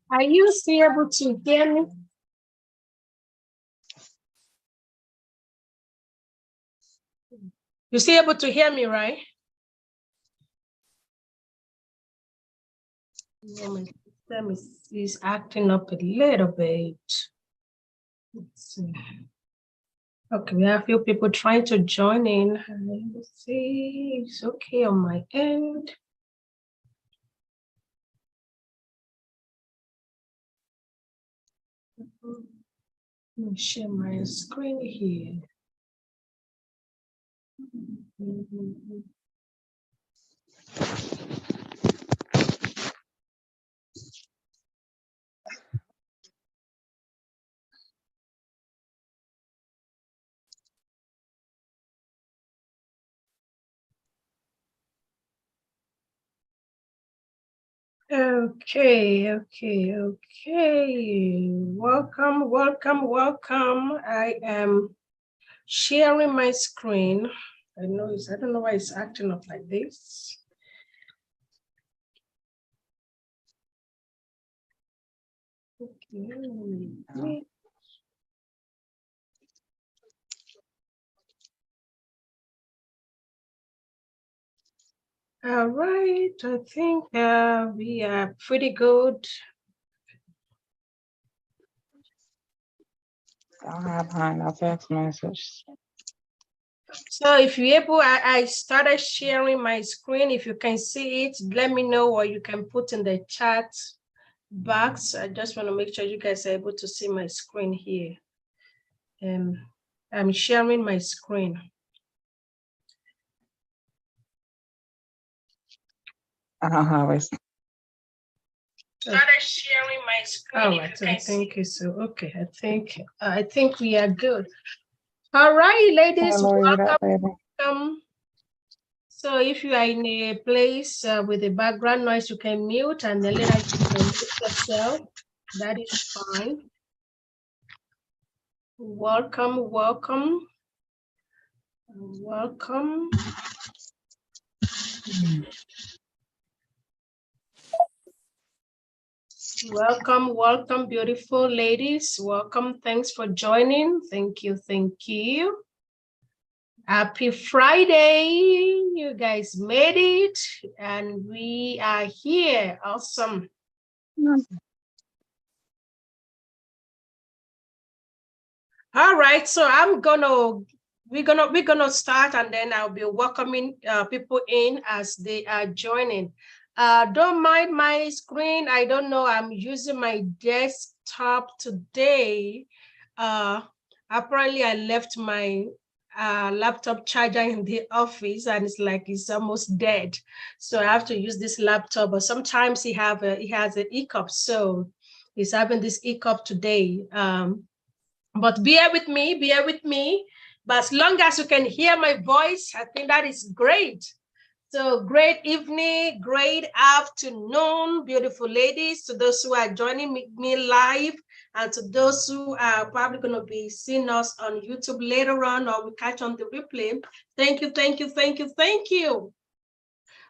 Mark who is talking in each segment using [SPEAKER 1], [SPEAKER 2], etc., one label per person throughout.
[SPEAKER 1] Are you still able to hear me? You're still able to hear me, right? Yeah, my system is acting up a little bit. Let's see. Okay, we have a few people trying to join in. Let's see, it's okay on my end. Let me share my screen here. Okay. Welcome. I am sharing my screen. I don't know why it's acting up like this. Okay. All right, I think we are pretty good.
[SPEAKER 2] I have behind our text message.
[SPEAKER 1] So if you're able, I started sharing my screen. If you can see it, let me know, or you can put in the chat box. I just want to make sure you guys are able to see my screen here. I'm sharing my screen. Started sharing my screen. Oh, I think it's okay. I think we are good. All right, ladies, welcome. So if you are in a place with a background noise, you can mute, and then later you can mute yourself. That is fine. Welcome. Welcome. Welcome, beautiful ladies. Welcome. Thanks for joining. Thank you. Happy Friday. You guys made it, and we are here. Awesome. All right, so we're gonna start, and then I'll be welcoming people in as they are joining. Don't mind my screen. I don't know, I'm using my desktop today. Apparently I left my laptop charger in the office, and it's almost dead. So I have to use this laptop, but sometimes it has an hiccup. So it's having this hiccup today. But bear with me. But as long as you can hear my voice, I think that is great. So great evening, great afternoon, beautiful ladies, to those who are joining me live, and to those who are probably going to be seeing us on YouTube later on, or we catch on the replay. Thank you.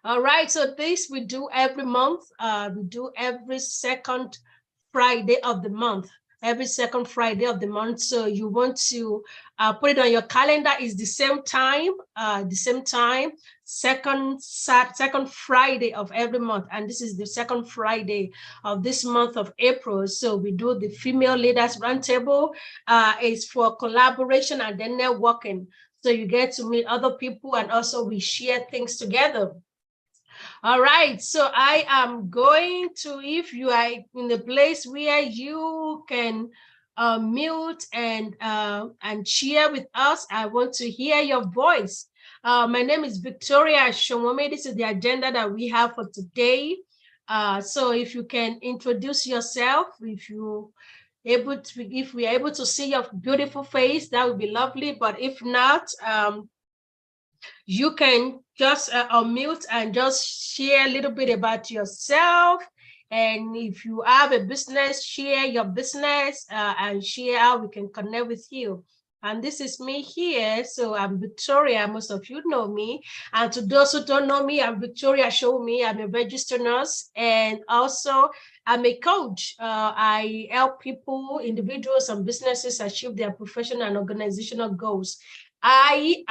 [SPEAKER 1] All right, so this we do every month. We do every second Friday of the month. So you want to put it on your calendar. It's the same time, second Friday of every month, and this is the second Friday of this month of April. So we do the Female Leaders Roundtable. It's for collaboration and then networking. So you get to meet other people, and also we share things together. All right, so I am going to, if you are in the place where you can mute and share with us. I want to hear your voice. My name is Victoria Shomome. This is the agenda that we have for today. So if you can introduce yourself, if we are able to see your beautiful face, that would be lovely. But if not, you can just unmute and just share a little bit about yourself. And if you have a business, share your business and share how we can connect with you. And this is me here. So I'm Victoria. Most of you know me. And to those who don't know me, I'm Victoria Showme. I'm a registered nurse. And also, I'm a coach. I help people, individuals, and businesses achieve their professional and organizational goals. I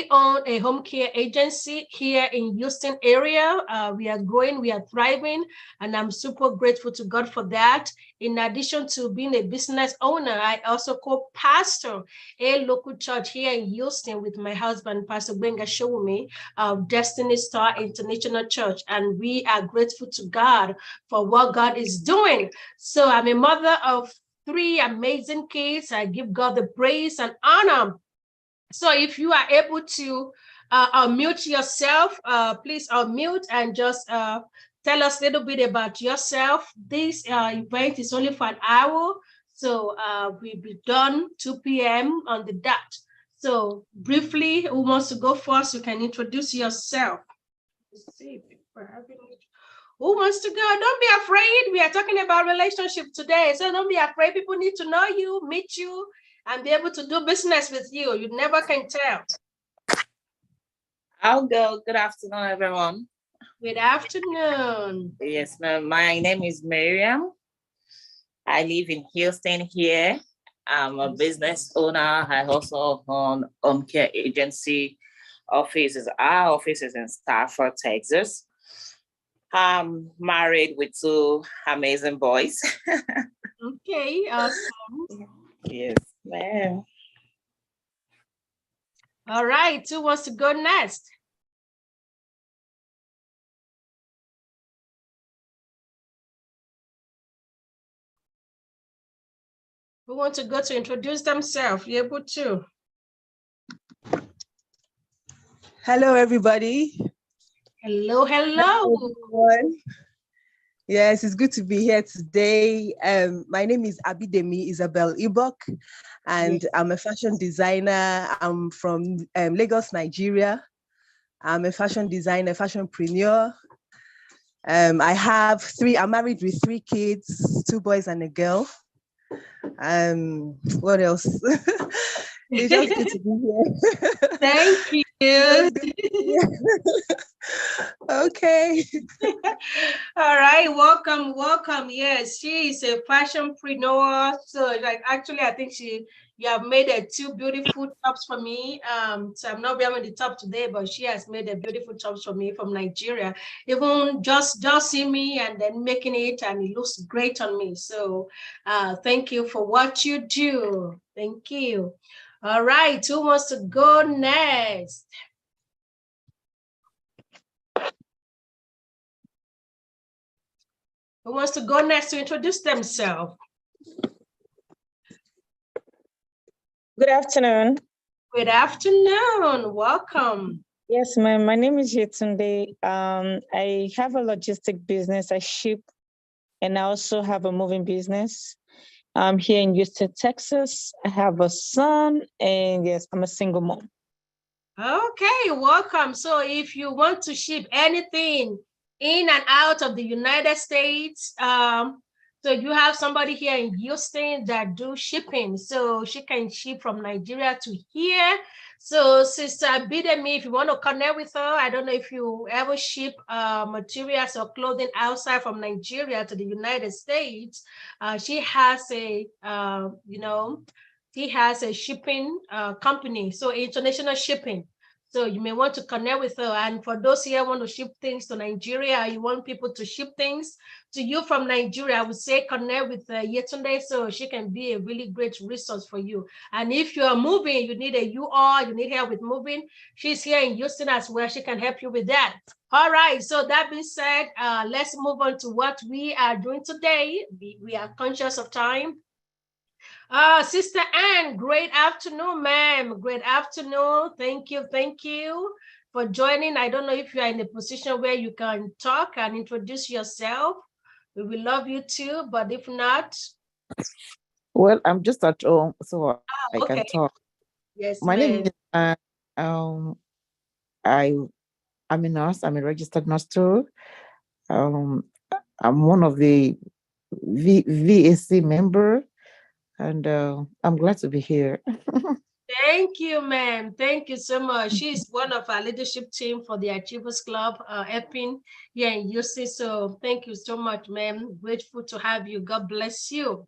[SPEAKER 1] own a home care agency here in Houston area. We are growing, we are thriving, and I'm super grateful to God for that. In addition to being a business owner, I also co-pastor a local church here in Houston with my husband, Pastor Benga Showme of Destiny Star International Church. And we are grateful to God for what God is doing. So I'm a mother of 3 amazing kids. I give God the praise and honor. So if you are able to unmute yourself, please unmute and just tell us a little bit about yourself. This event is only for an hour, so we'll be done 2 p.m. on the dot. So briefly, who wants to go first? You can introduce yourself. Let's see if we're having it. Who wants to go? Don't be afraid. We are talking about relationship today, so don't be afraid. People need to know you, meet you, and be able to do business with you. You never can tell.
[SPEAKER 3] I'll go. Good afternoon, everyone.
[SPEAKER 1] Good afternoon.
[SPEAKER 3] Yes, ma'am. My name is Miriam. I live in Houston here. I'm a business owner. I also own home care agency offices. Our office is in Stafford, Texas. I'm married with 2 amazing boys.
[SPEAKER 1] Okay, awesome.
[SPEAKER 3] Yes, ma'am.
[SPEAKER 1] All right, who wants to go next? Who wants to go to introduce themselves? You're able to.
[SPEAKER 4] Hello, everybody.
[SPEAKER 1] Hello, hello.
[SPEAKER 4] Everyone. Yes, it's good to be here today. My name is Abidemi Isabel Ibok, and I'm a fashion designer. I'm from Lagos, Nigeria. I'm a fashion designer, fashionpreneur. I'm married with 3 kids, 2 boys and a girl. What else? It's just good to be here.
[SPEAKER 1] Thank you.
[SPEAKER 4] Okay.
[SPEAKER 1] All right, welcome. Yes, she is a fashionpreneur. So actually, I think you have made 2 beautiful tops for me. So I'm not wearing the top today, but she has made a beautiful tops for me from Nigeria. Even just see me and then making it, and it looks great on me. So thank you for what you do. Thank you. All right, who wants to go next? Who wants to go next to introduce themselves?
[SPEAKER 2] Good afternoon.
[SPEAKER 1] Good afternoon. Welcome.
[SPEAKER 2] Yes, ma'am. My name is Yetunde. I have a logistic business. I ship, and I also have a moving business. I'm here in Houston, Texas. I have a son, and yes, I'm a single mom.
[SPEAKER 1] Okay, welcome. So if you want to ship anything in and out of the United States, so you have somebody here in Houston that do shipping. So she can ship from Nigeria to here. So Sister Bidemi, if you want to connect with her, I don't know if you ever ship materials or clothing outside from Nigeria to the United States. She has a, she has a shipping company, so international shipping. So you may want to connect with her. And for those here who want to ship things to Nigeria, you want people to ship things to you from Nigeria, I would say connect with Yetunde so she can be a really great resource for you. And if you are moving, you need a you need help with moving, she's here in Houston as well. She can help you with that. All right, so that being said, let's move on to what we are doing today. We are conscious of time. Sister Anne, great afternoon, ma'am. Great afternoon. Thank you for joining. I don't know if you are in a position where you can talk and introduce yourself. We will love you too, but if not.
[SPEAKER 5] Well, I'm just at home, so I
[SPEAKER 1] Okay.
[SPEAKER 5] can talk.
[SPEAKER 1] Yes,
[SPEAKER 5] My name
[SPEAKER 1] ma'am.
[SPEAKER 5] is I'm a nurse. I'm a registered nurse too. Um, I'm one of the VAC member, and I'm glad to be here.
[SPEAKER 1] Thank you, ma'am. Thank you so much. She's one of our leadership team for the Achievers Club, EPIN here in UC. So thank you so much, ma'am. Grateful to have you. God bless you.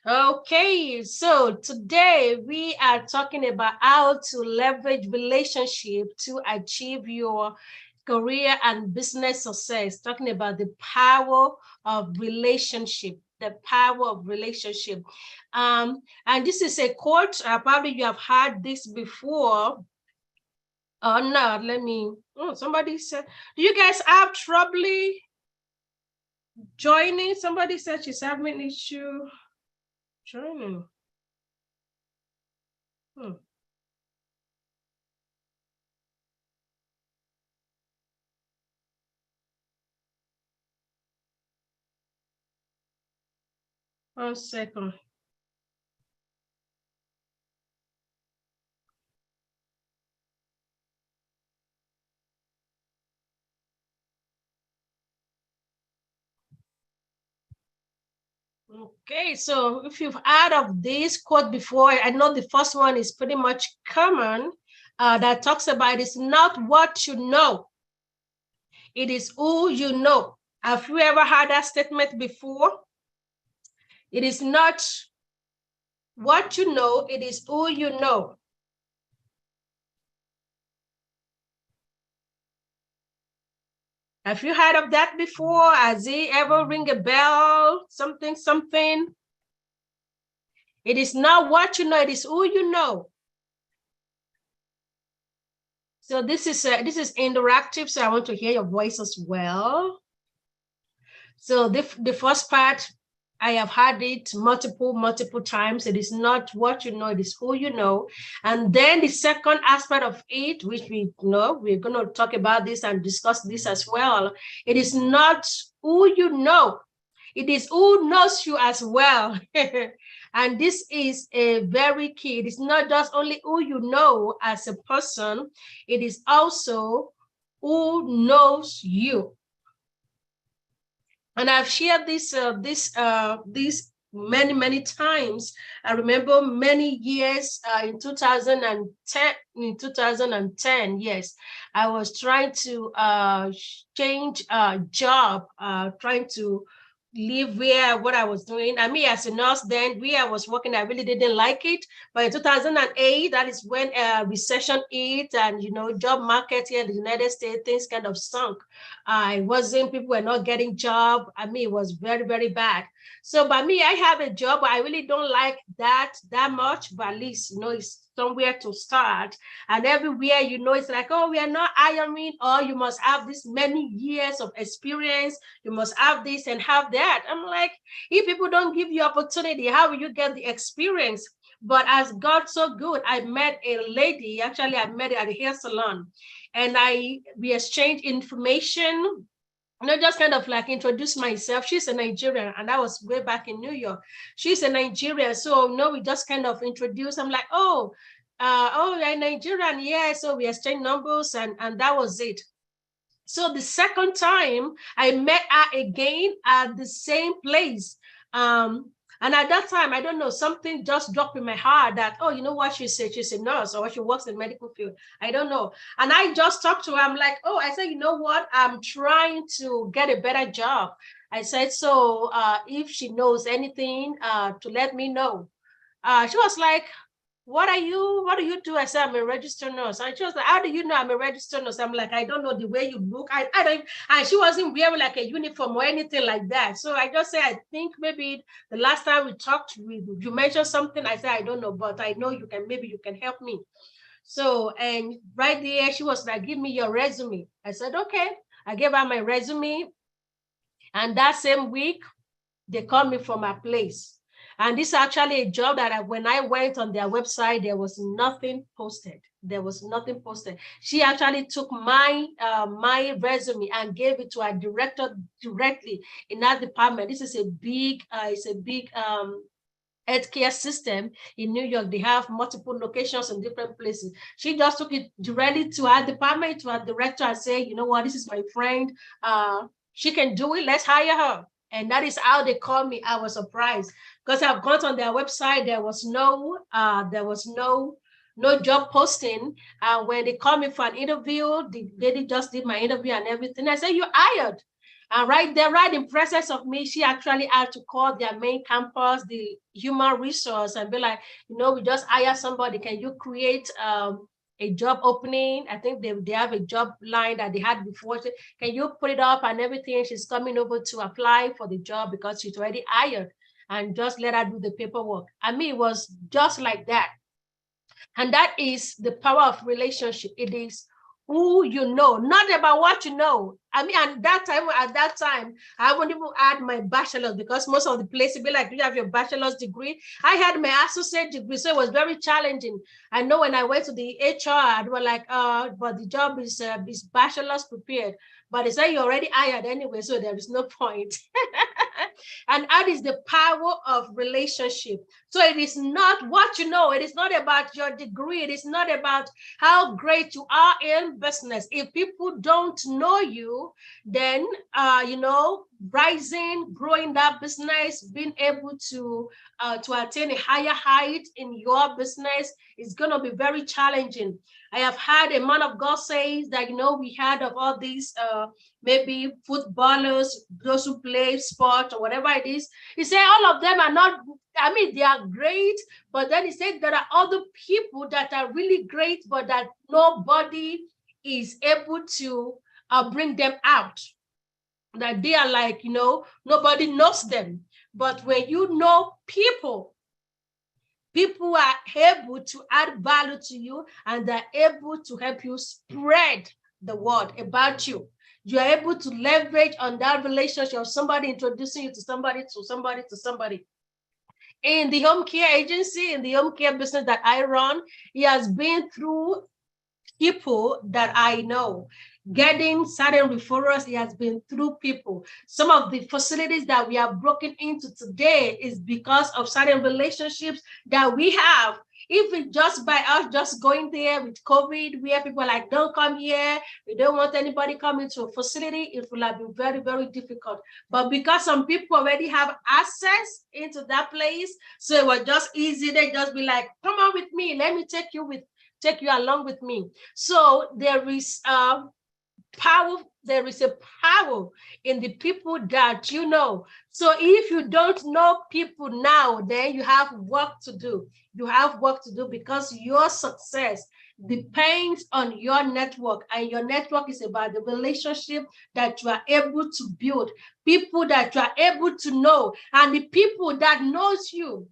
[SPEAKER 1] Okay, so today we are talking about how to leverage relationship to achieve your career and business success, talking about the power of relationship, the power of relationship. And this is a quote, probably you have heard this before. No, let me, somebody said, do you guys have trouble joining? Somebody said she's having an issue joining. One second. Okay, so if you've heard of this quote before, I know the first one is pretty much common, that talks about it's not what you know, it is who you know. Have you ever heard that statement before? It is not what you know, it is who you know. Have you heard of that before? Has it ever ring a bell? Something? It is not what you know, it is who you know. So this is interactive, so I want to hear your voice as well. So the first part, I have had it multiple times. It is not what you know, it is who you know. And then the second aspect of it, which we know, we're going to talk about this and discuss this as well. It is not who you know, it is who knows you as well. And this is a very key. It is not just only who you know as a person, it is also who knows you. And I've shared this many times. I remember many years in 2010, yes, I was trying to change job, trying to leave what I was doing. I mean, as a nurse then, where I was working, I really didn't like it. But in 2008, that is when recession hit, and job market here in the United States, things kind of sunk. People were not getting job. I mean, it was very bad. So by me, I have a job, but I really don't like that much, but at least, it's somewhere to start. And everywhere, it's like, oh, we are not hiring, or you must have this many years of experience. You must have this and have that. I'm like, if people don't give you opportunity, how will you get the experience? But as God so good, I met a lady, actually I met her at a hair salon, and we exchanged information, just kind of like introduce myself. She's a Nigerian, and I was way back in New York. She's a Nigerian, so we just kind of introduced. I'm like, you're Nigerian, yeah. So we exchanged numbers, and that was it. So the second time I met her again at the same place. And at that time, I don't know, something just dropped in my heart that, oh, you know what, she's a nurse, or she works in the medical field. I don't know. And I just talked to her. I'm like, oh, I said, you know what? I'm trying to get a better job. I said, so if she knows anything, to let me know. She was like, what do you do? I said, I'm a registered nurse. And she was like, how do you know I'm a registered nurse? I'm like, I don't know the way you look. I don't, and she wasn't wearing like a uniform or anything like that. So I just said, I think maybe the last time we talked, you mentioned something. I said, I don't know, but I know maybe you can help me. So, and right there, she was like, give me your resume. I said, okay. I gave her my resume. And that same week, they called me from my place. And this is actually a job that when I went on their website, there was nothing posted. There was nothing posted. She actually took my resume and gave it to our director directly in that department. This is a big, healthcare system in New York. They have multiple locations in different places. She just took it directly to our department, to our director, and say, you know what, this is my friend. She can do it. Let's hire her. And that is how they called me. I was surprised because I've gone on their website. There was no job posting. When they called me for an interview, the lady just did my interview and everything. I said, you're hired. And right there, right in presence of me, she actually had to call their main campus, the human resource, and be like, you know, we just hire somebody. Can you create a job opening? I think they have a job line that they had before. Can you put it up and everything? She's coming over to apply for the job because she's already hired, and just let her do the paperwork. I mean, it was just like that. And that is the power of relationship. It is who you know, not about what you know. I mean, at that time, I wouldn't even add my bachelor's because most of the places be like, you have your bachelor's degree. I had my associate degree, so it was very challenging. I know when I went to the HR, they were like, but the job is bachelor's prepared. But they say you're already hired anyway, so there is no point. And that is the power of relationship. So it is not what you know. It is not about your degree. It is not about how great you are in business. If people don't know you, then, rising, growing that business, being able to attain a higher height in your business is going to be very challenging. I have had a man of God say that, we heard of all these maybe footballers, those who play sport or whatever it is. He said all of them are not, I mean, they are great, but then he said there are other people that are really great, but that nobody is able to bring them out. That they are like, nobody knows them. But when you know people are able to add value to you, and they're able to help you spread the word about you. You're able to leverage on that relationship of somebody introducing you to somebody, to somebody, to somebody. In the home care agency, in the home care business that I run, he has been through people that I know. Getting certain referrals, he has been through people. Some of the facilities that we are broken into today is because of certain relationships that we have. If it's just by us just going there with COVID, where people are like, don't come here, we don't want anybody coming to a facility, it will have been very, very difficult. But because some people already have access into that place, so it was just easy. They just be like, come on with me, let me take you along with me. So there is power. There is a power in the people that you know. So if you don't know people now, then you have work to do. You have work to do because your success depends on your network, and your network is about the relationship that you are able to build, people that you are able to know, and the people that knows you.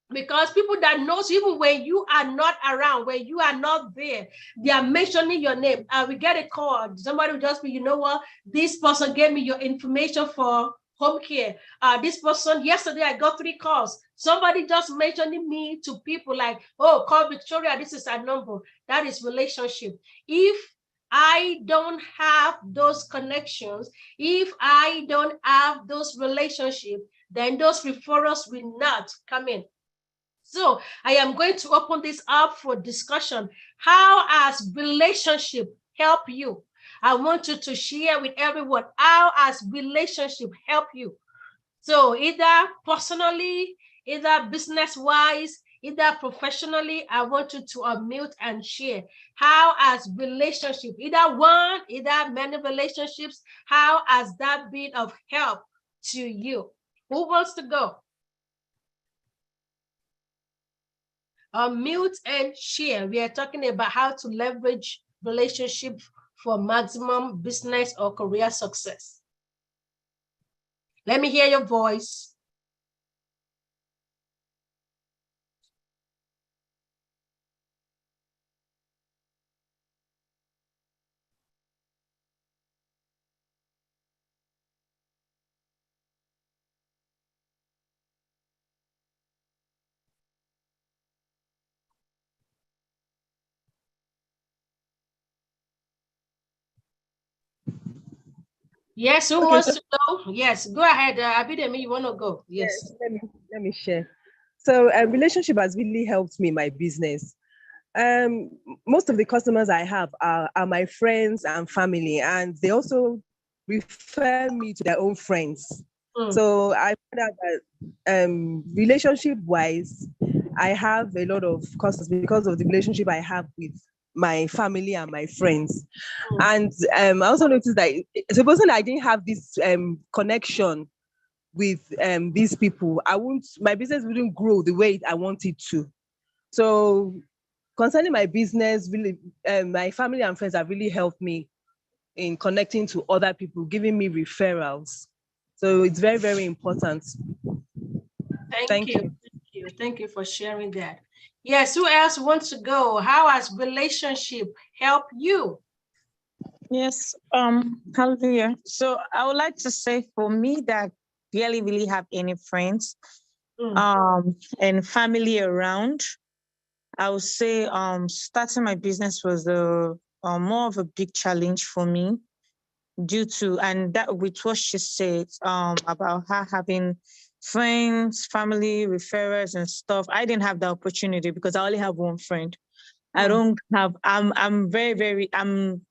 [SPEAKER 1] Because people that knows you, even when you are not around, when you are not there, they are mentioning your name. We get a call. Somebody will just be, you know what? This person gave me your information for home care. This person, yesterday I got 3 calls. Somebody just mentioning me to people like, oh, call Victoria, this is our number. That is relationship. If I don't have those connections, if I don't have those relationships, then those referrals will not come in. So I am going to open this up for discussion. How has relationship helped you? I want you to share with everyone, how has relationship helped you? So either personally, either business-wise, either professionally, I want you to unmute and share. How has relationship, either one, either many relationships, how has that been of help to you? Who wants to go? Unmute and share. We are talking about how to leverage relationship for maximum business or career success. Let me hear your voice. Yes, who wants to go? Yes, go ahead. Abidemi, you want to go? Yes.
[SPEAKER 4] Let me share. So relationship has really helped me in my business. Most of the customers I have are my friends and family, and they also refer me to their own friends. So I found out that relationship wise, I have a lot of customers because of the relationship I have with my family and my friends. And I also noticed that supposing I didn't have this connection with these people, my business wouldn't grow the way I want it to. So concerning my business, really, my family and friends have really helped me in connecting to other people, giving me referrals. So it's very, very important.
[SPEAKER 1] Thank you. Thank you for sharing that. Yes, who else wants to go? How has relationship helped you?
[SPEAKER 2] Yes, hallelujah. So I would like to say for me that barely really have any friends and family around, I would say starting my business was more of a big challenge for me due to, and that with what she said about her having friends, family, referrals and stuff. I didn't have the opportunity because I only have one friend. I don't have, I'm very, very, I'm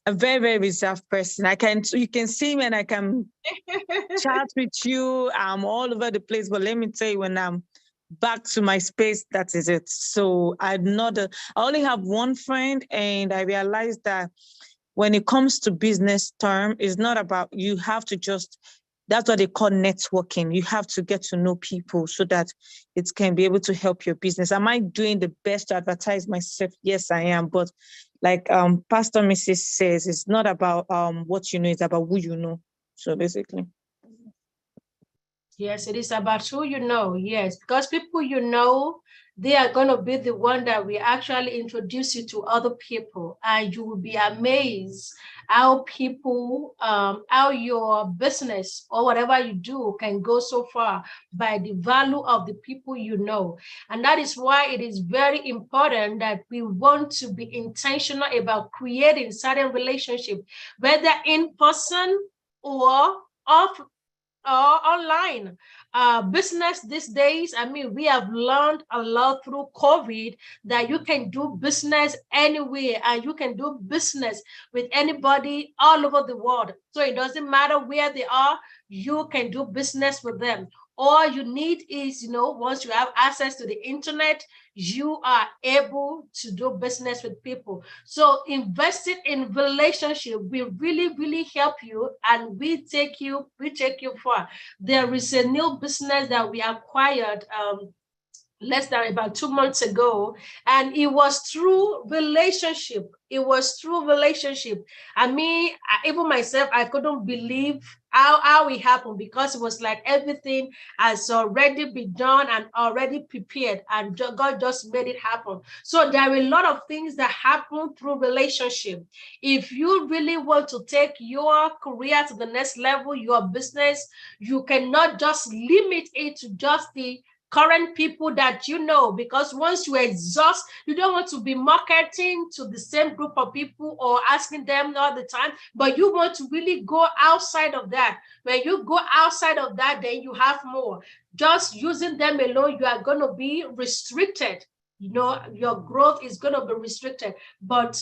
[SPEAKER 2] a very, very reserved person. You can see me and I can chat with you. I'm all over the place, but let me tell you, when I'm back to my space, that is it. So I only have one friend, and I realized that when it comes to business term, it's not about, you have to just, that's what they call networking. You have to get to know people so that it can be able to help your business. Am I doing the best to advertise myself? Yes, I am. But like Pastor Mrs. says, it's not about what you know, it's about who you know. So basically.
[SPEAKER 1] Yes, it is about who you know. Yes, because people you know, they are going to be the one that will actually introduce you to other people, and you will be amazed how people, how your business or whatever you do can go so far by the value of the people you know. And that is why it is very important that we want to be intentional about creating certain relationship, whether in person or off or online. Business these days, I mean, we have learned a lot through COVID that you can do business anywhere and you can do business with anybody all over the world. So it doesn't matter where they are, you can do business with them. All you need is, once you have access to the internet, you are able to do business with people. So investing in relationship will really, really help you, and we take you far. There is a new business that we acquired less than about 2 months ago, and it was through relationship. I mean, even myself, I couldn't believe how it happened, because it was like everything has already been done and already prepared, and God just made it happen. So there are a lot of things that happen through relationship. If you really want to take your career to the next level, your business, you cannot just limit it to just the current people that you know, because once you exhaust, you don't want to be marketing to the same group of people or asking them all the time, but you want to really go outside of that. When you go outside of that, then you have more. Just using them alone, you are going to be restricted. Your growth is going to be restricted. But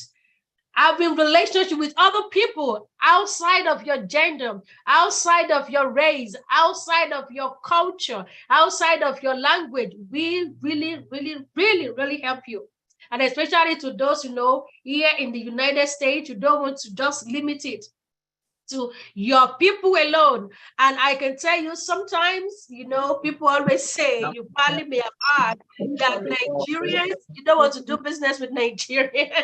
[SPEAKER 1] having relationship with other people outside of your gender, outside of your race, outside of your culture, outside of your language, will really, really, really, really help you. And especially to those, here in the United States, you don't want to just limit it to your people alone. And I can tell you sometimes, people always say, you probably may have heard that Nigerians, you don't want to do business with Nigerians.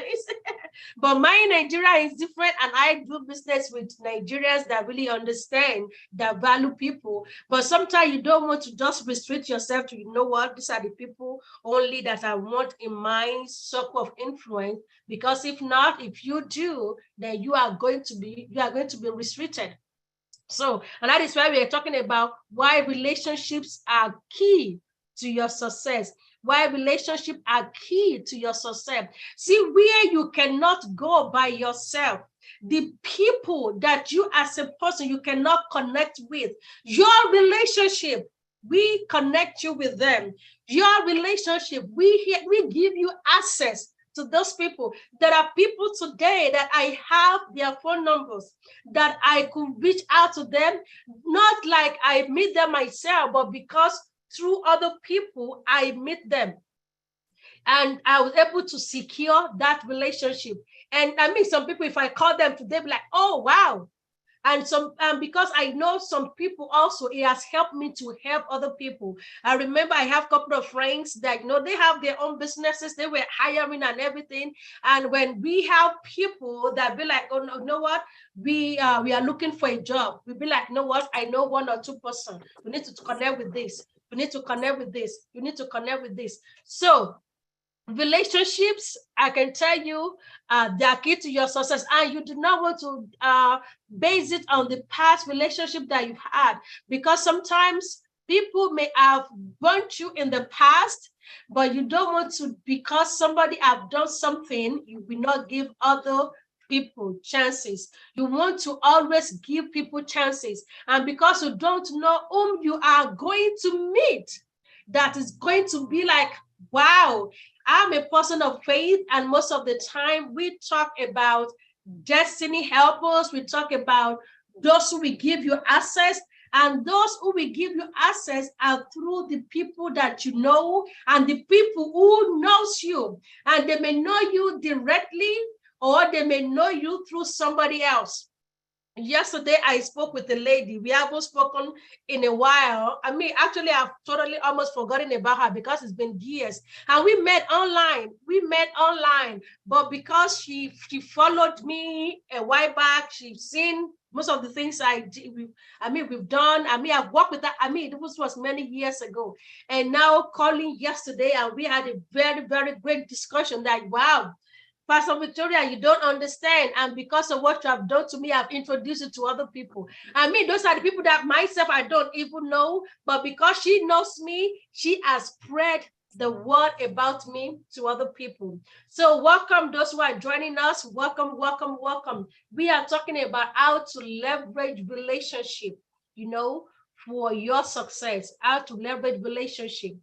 [SPEAKER 1] But my Nigeria is different, and I do business with Nigerians that really understand, that value people. But sometimes you don't want to just restrict yourself to, what, these are the people only that I want in my circle of influence. Because if not, if you do, then you are going to be restricted. So, and that is why we are talking about why relationships are key to your success. Why relationships are key to your success. See, where you cannot go by yourself, the people that you as a person you cannot connect with, your relationship, we connect you with them. Your relationship, we give you access to those people. There are people today that I have their phone numbers, that I could reach out to them, not like I meet them myself, but because through other people, I meet them. And I was able to secure that relationship. And I mean, some people, if I call them today, be like, oh, wow. And because I know some people also, it has helped me to help other people. I remember I have a couple of friends that, they have their own businesses. They were hiring and everything. And when we have people that be like, oh, no, you know what? We are looking for a job. We be like, you know what? I know one or two person. We need to connect with this. We need to connect with this. You need to connect with this. So relationships, I can tell you, they are key to your success, and you do not want to base it on the past relationship that you've had, because sometimes people may have burnt you in the past, but you don't want to, because somebody have done something, you will not give other people chances. You want to always give people chances, and because you don't know whom you are going to meet, that is going to be like, wow. I'm a person of faith, and most of the time we talk about destiny helpers. We talk about those who will give you access, and those who will give you access are through the people that you know and the people who knows you, and they may know you directly or they may know you through somebody else. Yesterday, I spoke with a lady. We haven't spoken in a while. I mean, actually, I've totally almost forgotten about her because it's been years. And we met online. But because she followed me a while back, she's seen most of the things I did. We've done. I've worked with her. It was many years ago. And now calling yesterday, and we had a very, very great discussion that, wow, Pastor Victoria, you don't understand. And because of what you have done to me, I've introduced you to other people. Those are the people that myself, I don't even know. But because she knows me, she has spread the word about me to other people. So welcome those who are joining us. Welcome, welcome, welcome. We are talking about how to leverage relationship, for your success, how to leverage relationship.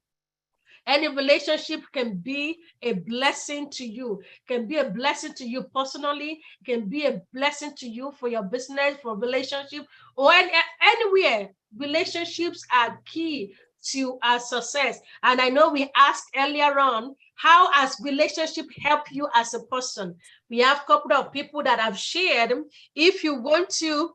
[SPEAKER 1] Any relationship can be a blessing to you, can be a blessing to you personally, can be a blessing to you for your business, for relationship, or anywhere. Relationships are key to our success. And I know we asked earlier on, how has relationship helped you as a person? We have a couple of people that have shared. If you want to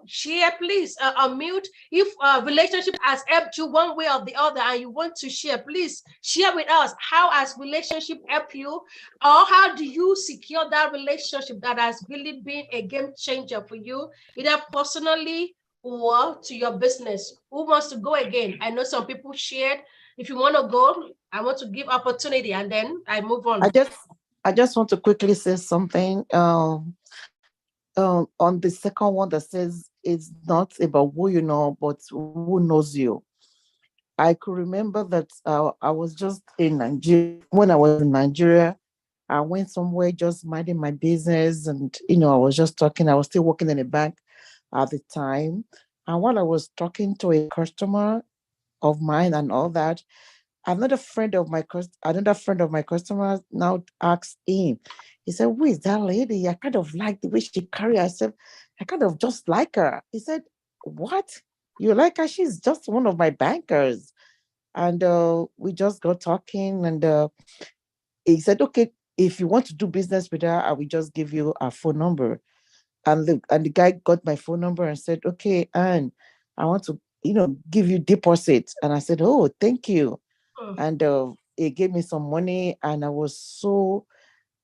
[SPEAKER 1] share, please unmute. If relationship has helped you one way or the other and you want to share, please share with us. How has relationship helped you? Or how do you secure that relationship that has really been a game changer for you, either personally or to your business? Who wants to go again? I know some people shared. If you want to go, I want to give opportunity and then I move on.
[SPEAKER 5] I just want to quickly say something. On the second one that says it's not about who you know, but who knows you. I could remember that I was just in Nigeria. When I was in Nigeria, I went somewhere just minding my business, and I was just talking. I was still working in a bank at the time, and while I was talking to a customer of mine and all that, another friend of my customer now asked him. He said, "Who is that lady? I kind of like the way she carry herself. I kind of just like her." He said, "What? You like her? She's just one of my bankers." And we just got talking, and he said, "Okay, if you want to do business with her, I will just give you our phone number. And the guy got my phone number and said, okay, Anne, I want to, give you deposit. And I said, oh, thank you. And he gave me some money, and I was so,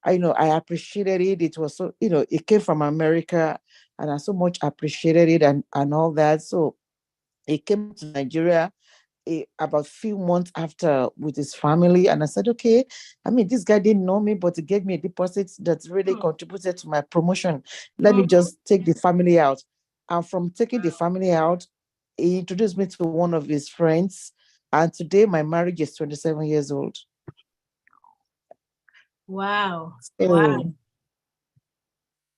[SPEAKER 5] I appreciated it. It was so, it came from America, and I so much appreciated it and all that. So he came to Nigeria about few months after with his family, and I said, okay, I mean, this guy didn't know me, but he gave me a deposit that really contributed to my promotion. Let me just take the family out. And from taking the family out, he introduced me to one of his friends, and today my marriage is 27 years old.
[SPEAKER 1] Wow.
[SPEAKER 5] So,
[SPEAKER 1] wow.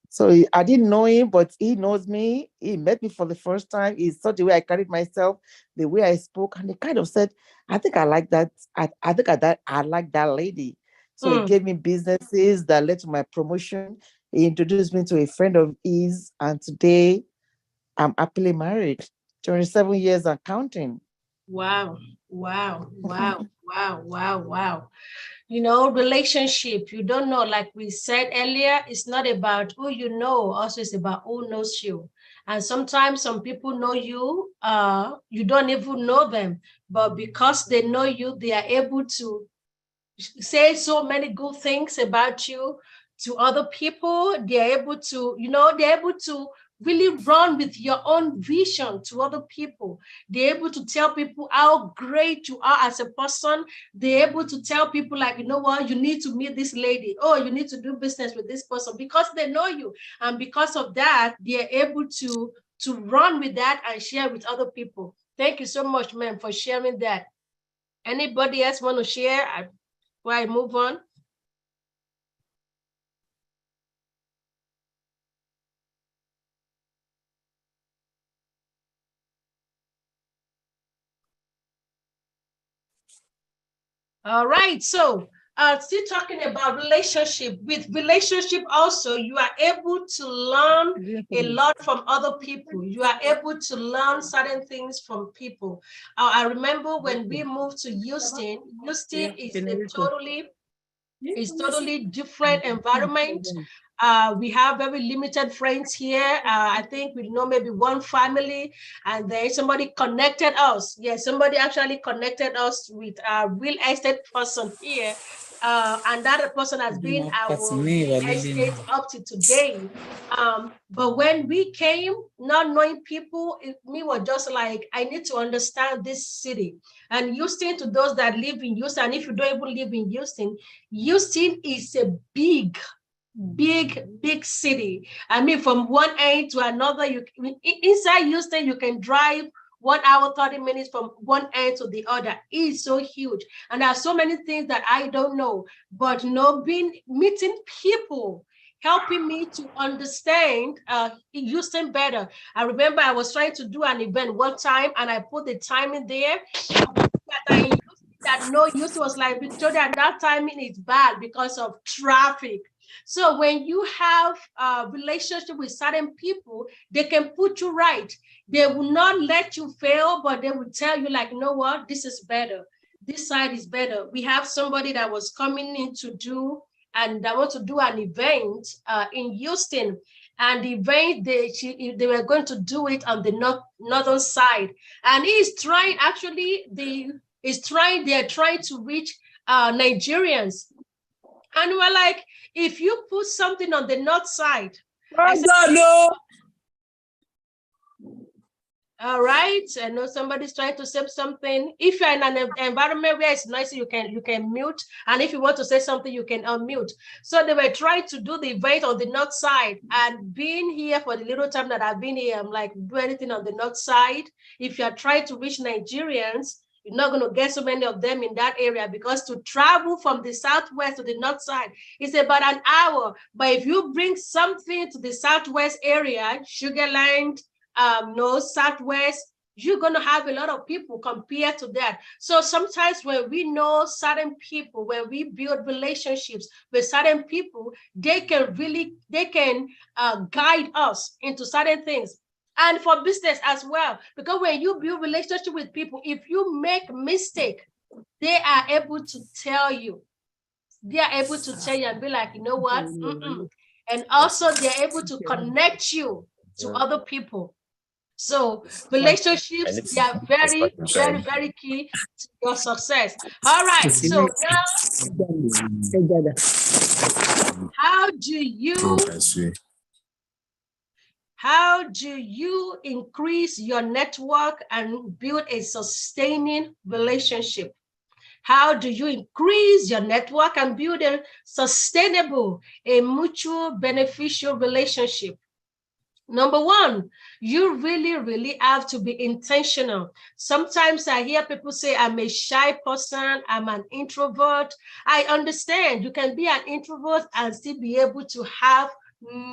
[SPEAKER 5] So I didn't know him, but he knows me. He met me for the first time. He saw the way I carried myself, the way I spoke, and he kind of said, "I think I like that. I think I like that lady." So he gave me businesses that led to my promotion. He introduced me to a friend of his, and today I'm happily married, 27 years and counting.
[SPEAKER 1] Wow. Wow. Wow. Wow. Wow. Wow. Relationship, you don't know, like we said earlier, it's not about who you know, also it's about who knows you. And sometimes some people know you, you don't even know them, but because they know you, they are able to say so many good things about you to other people. They're able to, they're able to really run with your own vision to other people. They're able to tell people how great you are as a person. They're able to tell people like, you know what, you need to meet this lady. Oh, you need to do business with this person because they know you. And because of that, they're able to run with that and share with other people. Thank you so much, ma'am, for sharing that. Anybody else want to share before I move on? All right, so still talking about relationship. With relationship also, you are able to learn a lot from other people. You are able to learn certain things from people. I remember when we moved to Houston. Houston is a totally different environment. We have very limited friends here. I think we know maybe one family, and then somebody connected us. Yeah, somebody actually connected us with a real estate person here. And that person has been our real estate up to today. But when we came, not knowing people, me was just like, I need to understand this city. And Houston, to those that live in Houston, and if you don't even live in Houston, Houston is a big city. I mean, from one end to another, inside Houston, you can drive 1 hour, 30 minutes from one end to the other. It's so huge. And there are so many things that I don't know, but meeting people, helping me to understand Houston better. I remember I was trying to do an event one time, and I put the time in there. That no use was like, Victoria, that timing is bad because of traffic. So when you have a relationship with certain people, they can put you right. They will not let you fail, but they will tell you like, you know what, this is better. This side is better. We have somebody that was coming in to do, and I want to do an event in Houston. And the event, they were going to do it on the northern side. And he's trying, actually, they're trying to reach Nigerians. And we're like, if you put something on the north side, all right, I know somebody's trying to say something. If you're in an environment where it's noisy, you can mute. And if you want to say something, you can unmute. So they were trying to do the event on the north side. And being here for the little time that I've been here, I'm like, do anything on the north side. If you're trying to reach Nigerians, you're not going to get so many of them in that area, because to travel from the southwest to the north side is about an hour. But if you bring something to the southwest area, Sugarland, southwest, you're going to have a lot of people compared to that. So sometimes when we know certain people, when we build relationships with certain people, they can guide us into certain things. And for business as well, because when you build relationship with people, if you make mistake, they are able to tell you. they are able to tell you and be like, you know what? And also they're able to connect you to other people. So relationships, they are very, very, very key to your success. All right. So now, how do you increase your network and build a sustaining relationship? How do you increase your network and build a sustainable, a mutual beneficial relationship? Number one, you really, really have to be intentional. Sometimes I hear people say, I'm a shy person, I'm an introvert. I understand you can be an introvert and still be able to have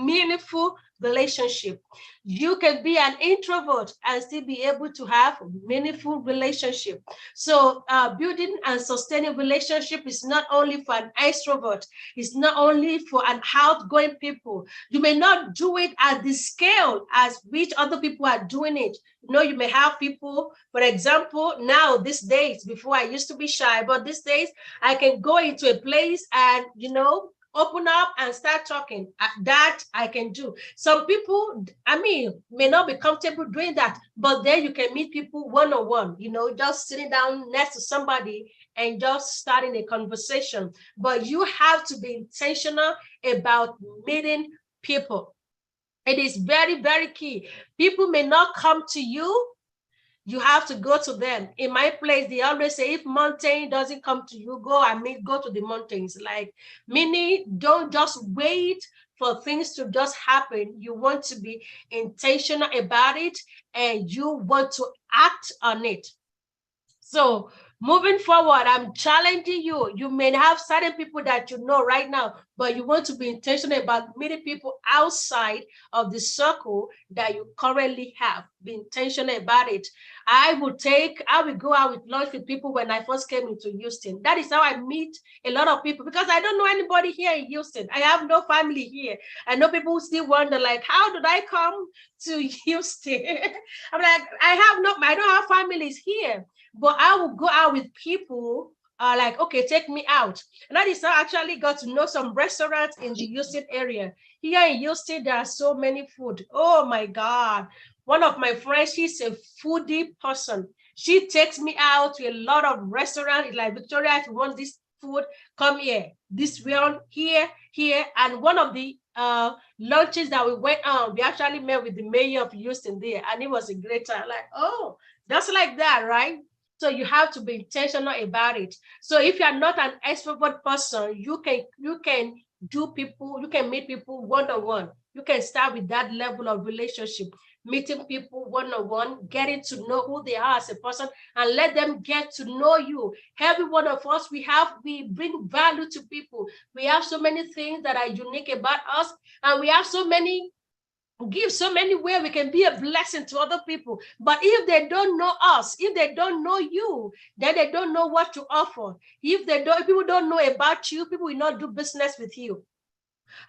[SPEAKER 1] meaningful relationship. You can be an introvert and still be able to have meaningful relationship. So building and sustaining relationship is not only for an extrovert, it's not only for an outgoing people. You may not do it at the scale as which other people are doing it. You know, you may have people, for example, now these days, before I used to be shy, but these days I can go into a place and, you know, open up and start talking. That I can do. Some people, I mean, may not be comfortable doing that, but then you can meet people one-on-one, you know, just sitting down next to somebody and just starting a conversation. But you have to be intentional about meeting people. It is very, very key. People may not come to you. You have to go to them. In my place, they always say, if mountain doesn't come to you, go to the mountains. Like, meaning, don't just wait for things to just happen. You want to be intentional about it, and you want to act on it. So moving forward, I'm challenging you. You may have certain people that you know right now, but you want to be intentional about meeting people outside of the circle that you currently have. Be intentional about it. I will go out with lunch with people when I first came into Houston. That is how I meet a lot of people, because I don't know anybody here in Houston. I have no family here. I know people who still wonder, like, how did I come to Houston? I'm like, I don't have families here. But I will go out with people like, okay, take me out. And that is how I actually got to know some restaurants in the Houston area. Here in Houston, there are so many food. Oh my God. One of my friends, she's a foodie person. She takes me out to a lot of restaurants. Like, Victoria, if you want this food, come here. This one, here. And one of the lunches that we went on, we actually met with the mayor of Houston there. And it was a great time. Like, oh, just like that, right? So you have to be intentional about it. So if you're not an extrovert person, you can meet people one-on-one. You can start with that level of relationship, meeting people one-on-one, getting to know who they are as a person, and let them get to know you. Every one of us, we bring value to people. We have so many things that are unique about us, and we have so many ways we can be a blessing to other people. But if they don't know us, if they don't know you, then they don't know what to offer. If people don't know about you, people will not do business with you.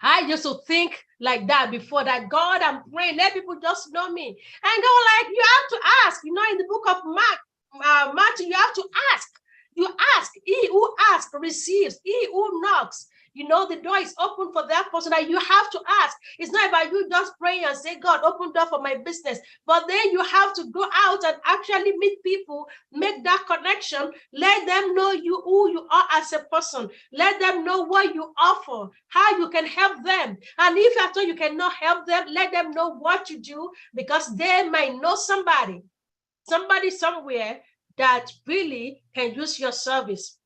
[SPEAKER 1] I used to think like that before, that God, I'm praying, let people just know me. And go like, you have to ask, you know, in the book of Matthew, you have to ask. You ask. He who asks receives. He who knocks, you know, the door is open for that person. That you have to ask. It's not about you just praying and say, God, open door for my business. But then you have to go out and actually meet people, make that connection, let them know who you are as a person. Let them know what you offer, how you can help them. And if after you cannot help them, let them know what you do, because they might know somebody somewhere that really can use your service.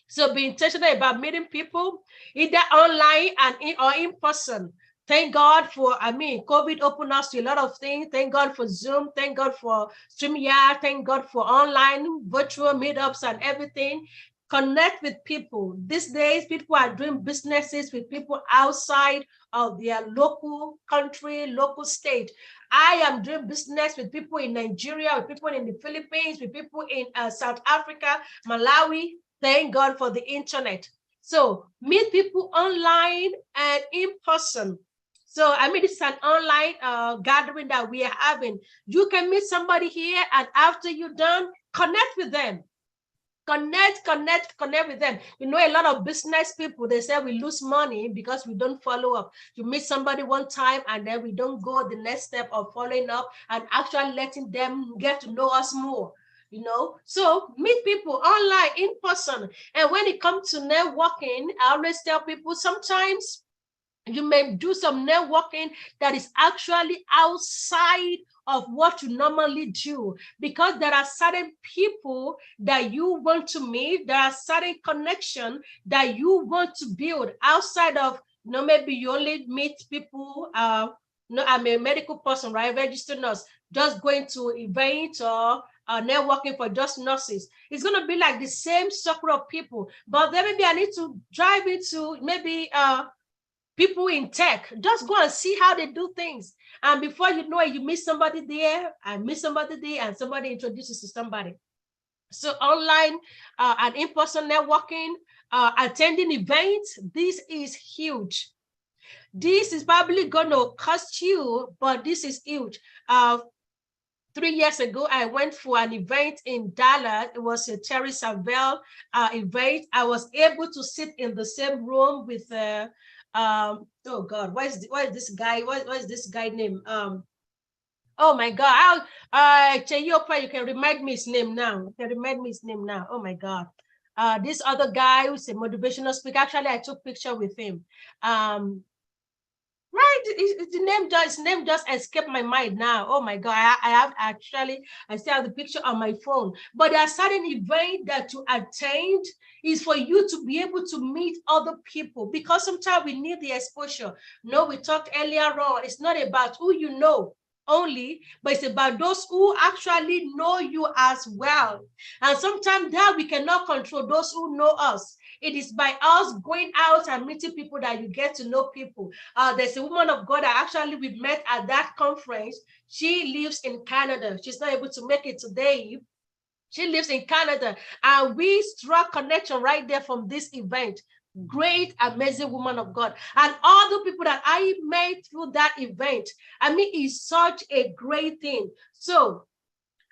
[SPEAKER 1] So be intentional about meeting people, either online and in person. Thank God for, COVID opened us to a lot of things. Thank God for Zoom. Thank God for StreamYard. Thank God for online virtual meetups and everything. Connect with people. These days, people are doing businesses with people outside of their local country, local state. I am doing business with people in Nigeria, with people in the Philippines, with people in South Africa, Malawi. Thank God for the internet. So meet people online and in person. So this is an online gathering that we are having. You can meet somebody here, and after you're done, connect with them. Connect with them. You know, a lot of business people, they say we lose money because we don't follow up. You meet somebody one time and then we don't go the next step of following up and actually letting them get to know us more. You know, so meet people online, in person. And when it comes to networking, I always tell people sometimes you may do some networking that is actually outside of what you normally do, because there are certain people that you want to meet, there are certain connections that you want to build outside of, you know, maybe you only meet people, no, I'm a medical person, right? Registered nurse, just going to events or networking for just nurses. It's going to be like the same circle of people, but then maybe I need to drive into maybe people in tech. Just go and see how they do things. And before you know it, you meet somebody there, and meet somebody there, and somebody introduces to somebody. So online and in-person networking, attending events, this is huge. This is probably going to cost you, but this is huge. 3 years ago, I went for an event in Dallas. It was a Terry Savelle event. I was able to sit in the same room with oh God, what is this guy? What is this guy name? Oh my God, Cheyopa, you can remind me his name now. You can remind me his name now. Oh my God. This other guy who's a motivational speaker. Actually, I took picture with him. Right, his name just escaped my mind now. Oh my God, I still have the picture on my phone. But there are certain events that to attend is for you to be able to meet other people, because sometimes we need the exposure. No, we talked earlier on, it's not about who you know only, but it's about those who actually know you as well. And sometimes that we cannot control those who know us. It is by us going out and meeting people that you get to know people. There's a woman of God that actually we met at that conference. She lives in Canada. She's not able to make it today. She lives in Canada, and we struck connection right there from this event. Great, amazing woman of God. And all the people that I met through that event, I mean, it's such a great thing. So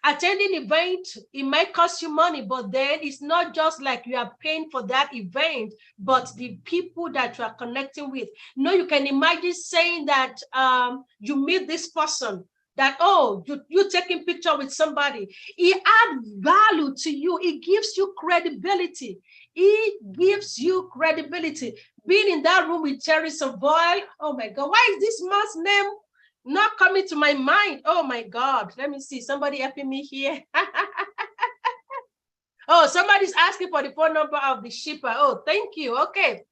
[SPEAKER 1] attending event, it might cost you money, but then it's not just like you are paying for that event, but the people that you are connecting with. You know, you can imagine saying that you meet this person, that, oh, you taking picture with somebody. It adds value to you. It gives you credibility. It gives you credibility. Being in that room with Terry Savoy, oh my God, why is this man's name not coming to my mind? Oh my God, let me see, somebody helping me here. Oh, somebody's asking for the phone number of the shipper. Oh, thank you. Okay.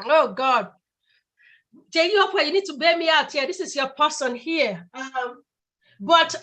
[SPEAKER 1] Oh God. J.U.P., you need to bear me out here. This is your person here. But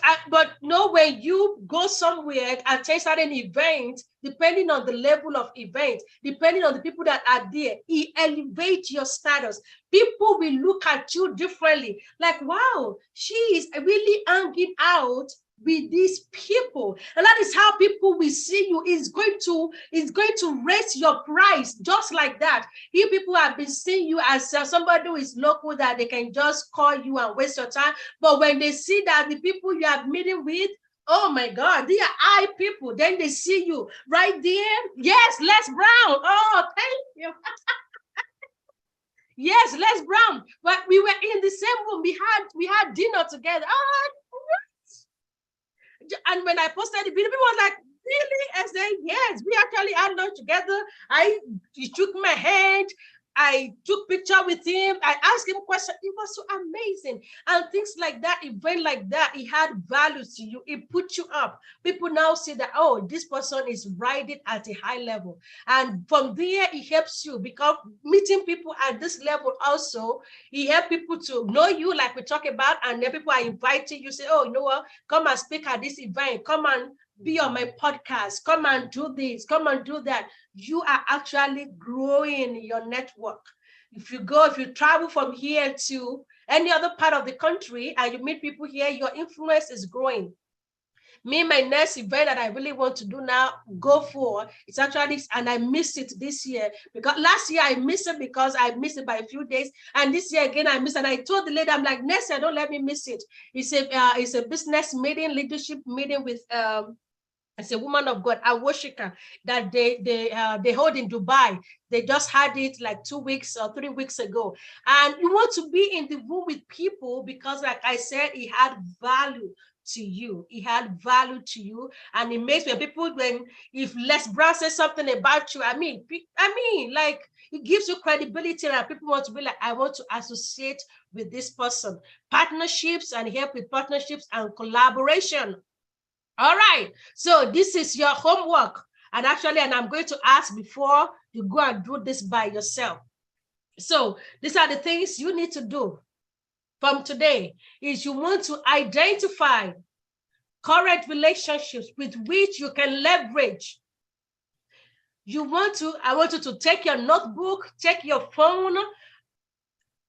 [SPEAKER 1] no, when you go somewhere and attend certain event, depending on the level of event, depending on the people that are there, it elevates your status. People will look at you differently. Like, wow, she is really hanging out with these people, and that is how people will see you. Is going to raise your price just like that. If people have been seeing you as somebody who is local, that they can just call you and waste your time, but when they see that the people you are meeting with, oh my God, they are high people, then they see you right there. Yes, Les Brown. Oh, thank you. Yes, Les Brown. But we were in the same room. We had dinner together. Oh, and when I posted the video, people was like, really? I said, yes, we actually had lunch together. He took my hand. I took picture with him. I asked him questions. It was so amazing. And things like that, event like that, it had value to you. It put you up. People now see that, oh, this person is riding at a high level. And from there, it helps you, because meeting people at this level also, it helps people to know you, like we talk about, and then people are inviting you, say, oh, you know what, come and speak at this event. Come and be on my podcast. Come and do this. Come and do that. You are actually growing your network. If you travel from here to any other part of the country and you meet people here, your influence is growing. Me, my next event that I really want to do now, go for, it's actually, and I missed it this year, because last year I missed it because I missed it by a few days. And this year again, I missed it. And I told the lady, I'm like, next year, don't let me miss it. It's a business meeting, leadership meeting with It's a woman of God, Awoshika, that they hold in Dubai. They just had it like 2 weeks or 3 weeks ago. And you want to be in the room with people because, like I said, it had value to you. It had value to you. And it makes when people, if Les Brown says something about you, I mean, like, it gives you credibility and people want to be like, I want to associate with this person. Partnerships and help with partnerships and collaboration. All right, so this is your homework. And I'm going to ask before you go and do this by yourself. So these are the things you need to do from today. Is you want to identify current relationships with which you can leverage. I want you to take your notebook, take your phone,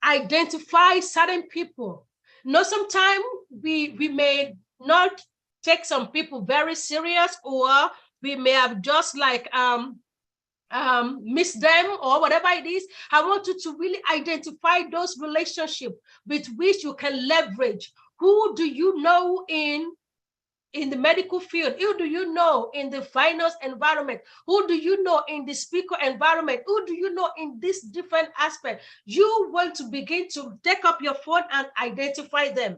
[SPEAKER 1] identify certain people. Sometimes we may not take some people very serious, or we may have just like miss them or whatever it is. I want you to really identify those relationships with which you can leverage. Who do you know in the medical field? Who do you know in the finance environment? Who do you know in the speaker environment? Who do you know in this different aspect? You want to begin to take up your phone and identify them.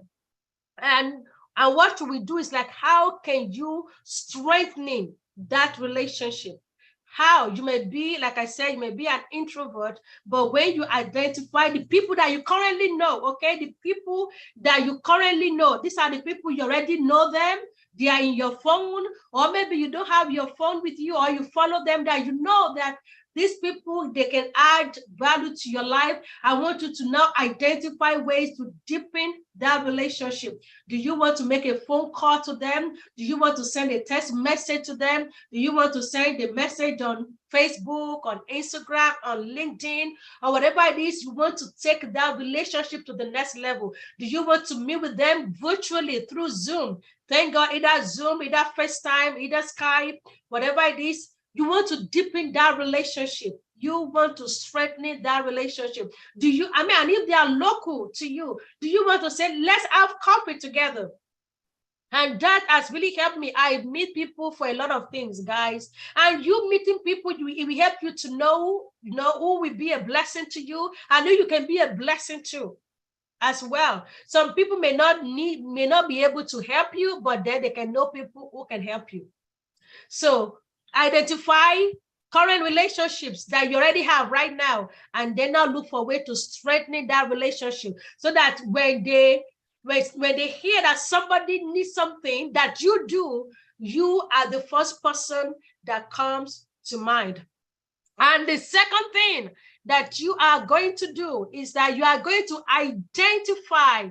[SPEAKER 1] And what we do is like, how can you strengthen that relationship? How you may be, like I said, you may be an introvert, but when you identify the people that you currently know, okay, the people that you currently know, these are the people you already know them, they are in your phone, or maybe you don't have your phone with you, or you follow them, that you know that these people, they can add value to your life. I want you to now identify ways to deepen that relationship. Do you want to make a phone call to them? Do you want to send a text message to them? Do you want to send a message on Facebook, on Instagram, on LinkedIn, or whatever it is? You want to take that relationship to the next level. Do you want to meet with them virtually through Zoom? Thank God, either Zoom, either FaceTime, either Skype, whatever it is. You want to deepen that relationship. You want to strengthen that relationship. And if they are local to you, do you want to say, let's have coffee together? And that has really helped me. I meet people for a lot of things, guys. And you meeting people, it will help you to know who will be a blessing to you. I know you can be a blessing too, as well. Some people may not be able to help you, but then they can know people who can help you. So identify current relationships that you already have right now, and then now look for a way to strengthen that relationship, so that when they hear that somebody needs something that you do, you are the first person that comes to mind. And the second thing that you are going to do is that you are going to identify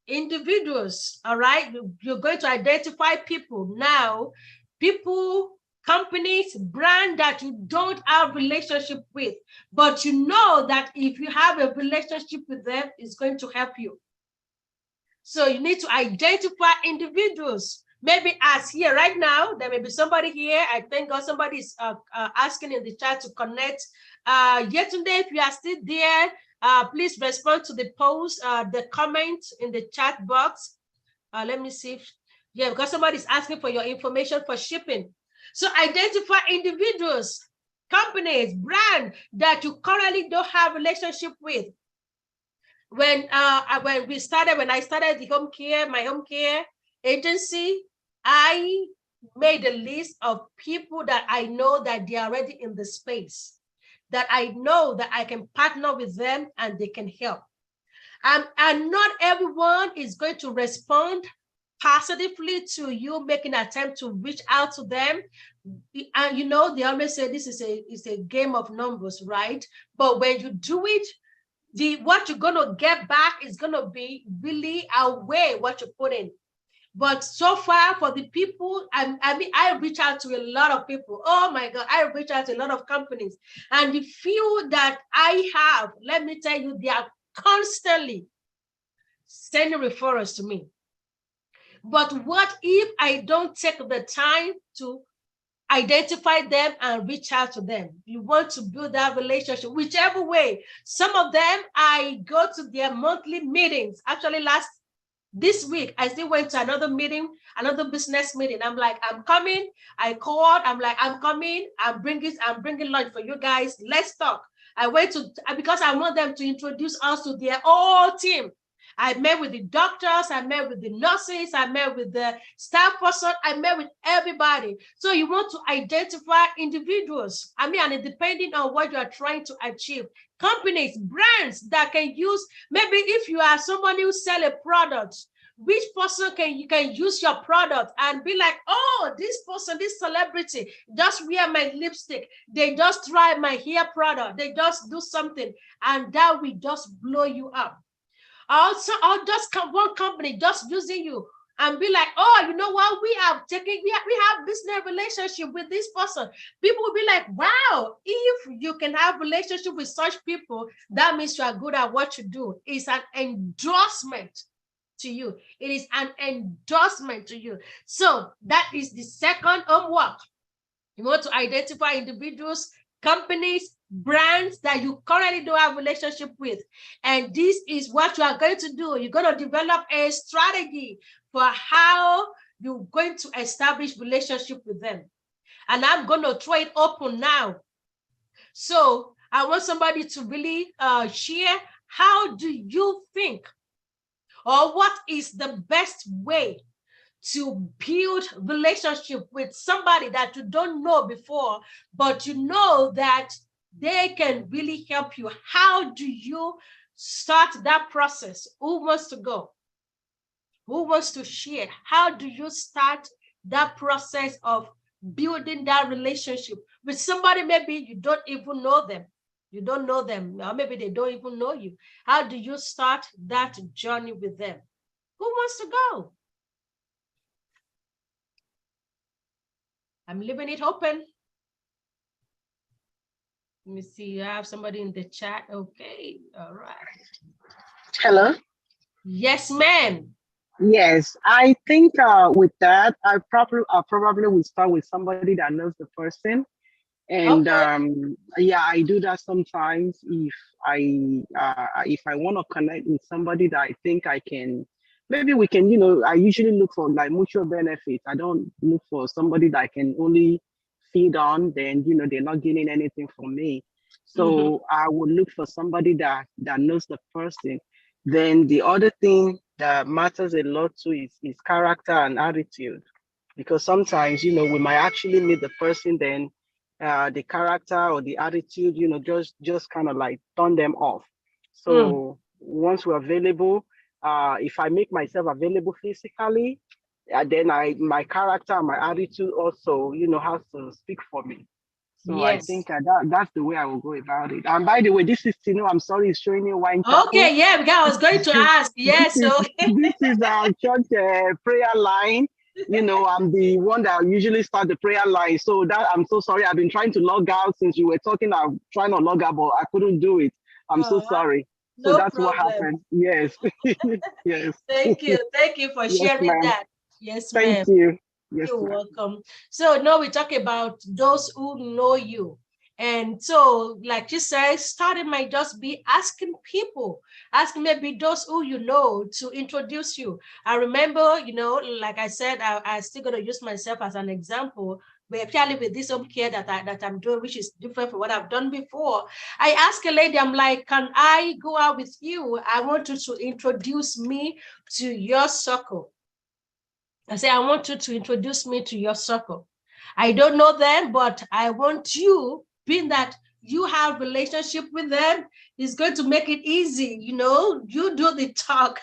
[SPEAKER 1] individuals. All right, you're going to identify people now, people, companies, brand that you don't have relationship with, but you know that if you have a relationship with them, it's going to help you. So you need to identify individuals. Maybe as here right now, there may be somebody here. I thank God somebody is asking in the chat to connect. Yesterday, if you are still there, please respond to the post, the comment in the chat box. Let me see. Because somebody is asking for your information for shipping. So identify individuals, companies, brand that you currently don't have relationship with. When I started my home care agency, I made a list of people that I know that they are already in the space, that I know that I can partner with them and they can help. And not everyone is going to respond positively to you making an attempt to reach out to them. And they always say this is a game of numbers, right? But when you do it, what you're gonna get back is gonna be really outweigh what you put in. But so far, for the people, I reach out to a lot of people. Oh my God, I reach out to a lot of companies. And the few that I have, let me tell you, they are constantly sending referrals to me. But what if I don't take the time to identify them and reach out to them? You want to build that relationship, whichever way. Some of them, I go to their monthly meetings. Actually, This week, I still went to another meeting, another business meeting. I'm like, I'm coming. I called. I'm like, I'm coming. I'm bringing lunch for you guys. Let's talk. I went to, because I want them to introduce us to their whole team. I met with the doctors, I met with the nurses, I met with the staff person, I met with everybody. So you want to identify individuals. I mean, and depending on what you are trying to achieve, companies, brands that can use, maybe if you are somebody who sell a product, which person you can use your product and be like, oh, this person, this celebrity just wear my lipstick, they just try my hair product, they just do something, and that will just blow you up. Also, or just one company just using you and be like, oh, you know what, we have business relationship with this person. People will be like, wow, if you can have relationship with such people, that means you are good at what you do. It's an endorsement to you. It is an endorsement to you. So that is the second homework. You want to identify individuals, companies, brands that you currently don't have a relationship with. And this is what you are going to do. You're going to develop a strategy for how you're going to establish relationship with them. And I'm going to throw it open now. So I want somebody to really share, how do you think, or what is the best way to build relationship with somebody that you don't know before, but you know that they can really help you? How do you start that process? Who wants to go? Who wants to share? How do you start that process of building that relationship with somebody? Maybe you don't even know them. You don't know them, or maybe they don't even know you. How do you start that journey with them? Who wants to go? I'm leaving it open. Let me see. I have somebody in the chat. Okay. All right.
[SPEAKER 6] Hello.
[SPEAKER 1] Yes, ma'am.
[SPEAKER 6] Yes, I think with that, I probably will start with somebody that knows the person, and
[SPEAKER 1] Okay.
[SPEAKER 6] yeah, I do that sometimes if I want to connect with somebody that I think I can. Maybe we can, I usually look for like mutual benefits. I don't look for somebody that I can only feed on, then they're not gaining anything from me. So I would look for somebody that knows the person. Then the other thing that matters a lot too is character and attitude, because sometimes we might actually meet the person, then the character or the attitude, just kind of like turn them off. So once we're available, if I make myself available physically, then my character and my attitude also, has to speak for me. So I
[SPEAKER 1] Yes.
[SPEAKER 6] think that's the way I will go about it. And by the way, this is Tino. I'm sorry, it's showing you wine chapel.
[SPEAKER 1] Okay, yeah, because I was going to ask. Yes, so
[SPEAKER 6] This is our church prayer line. I'm the one that usually start the prayer line. So that I'm so sorry. I've been trying to log out since you were talking. I'm trying to log out, but I couldn't do it. I'm so sorry. So
[SPEAKER 1] no
[SPEAKER 6] that's what
[SPEAKER 1] problem.
[SPEAKER 6] happened. Yes. Yes.
[SPEAKER 1] Thank you. Thank you for
[SPEAKER 6] Yes,
[SPEAKER 1] sharing
[SPEAKER 6] ma'am.
[SPEAKER 1] that. Yes,
[SPEAKER 6] Thank
[SPEAKER 1] ma'am.
[SPEAKER 6] you. Yes,
[SPEAKER 1] You're
[SPEAKER 6] ma'am.
[SPEAKER 1] welcome. So now we talk about those who know you. And so, like you said, starting might just be asking people, asking maybe those who you know to introduce you. I remember, like I said, I still gonna use myself as an example, but actually with this home care that I'm doing, which is different from what I've done before. I asked a lady, I'm like, can I go out with you? I want you to introduce me to your circle. I say, I want you to introduce me to your circle. I don't know them, but I want you, being that you have relationship with them, is going to make it easy. You do the talk.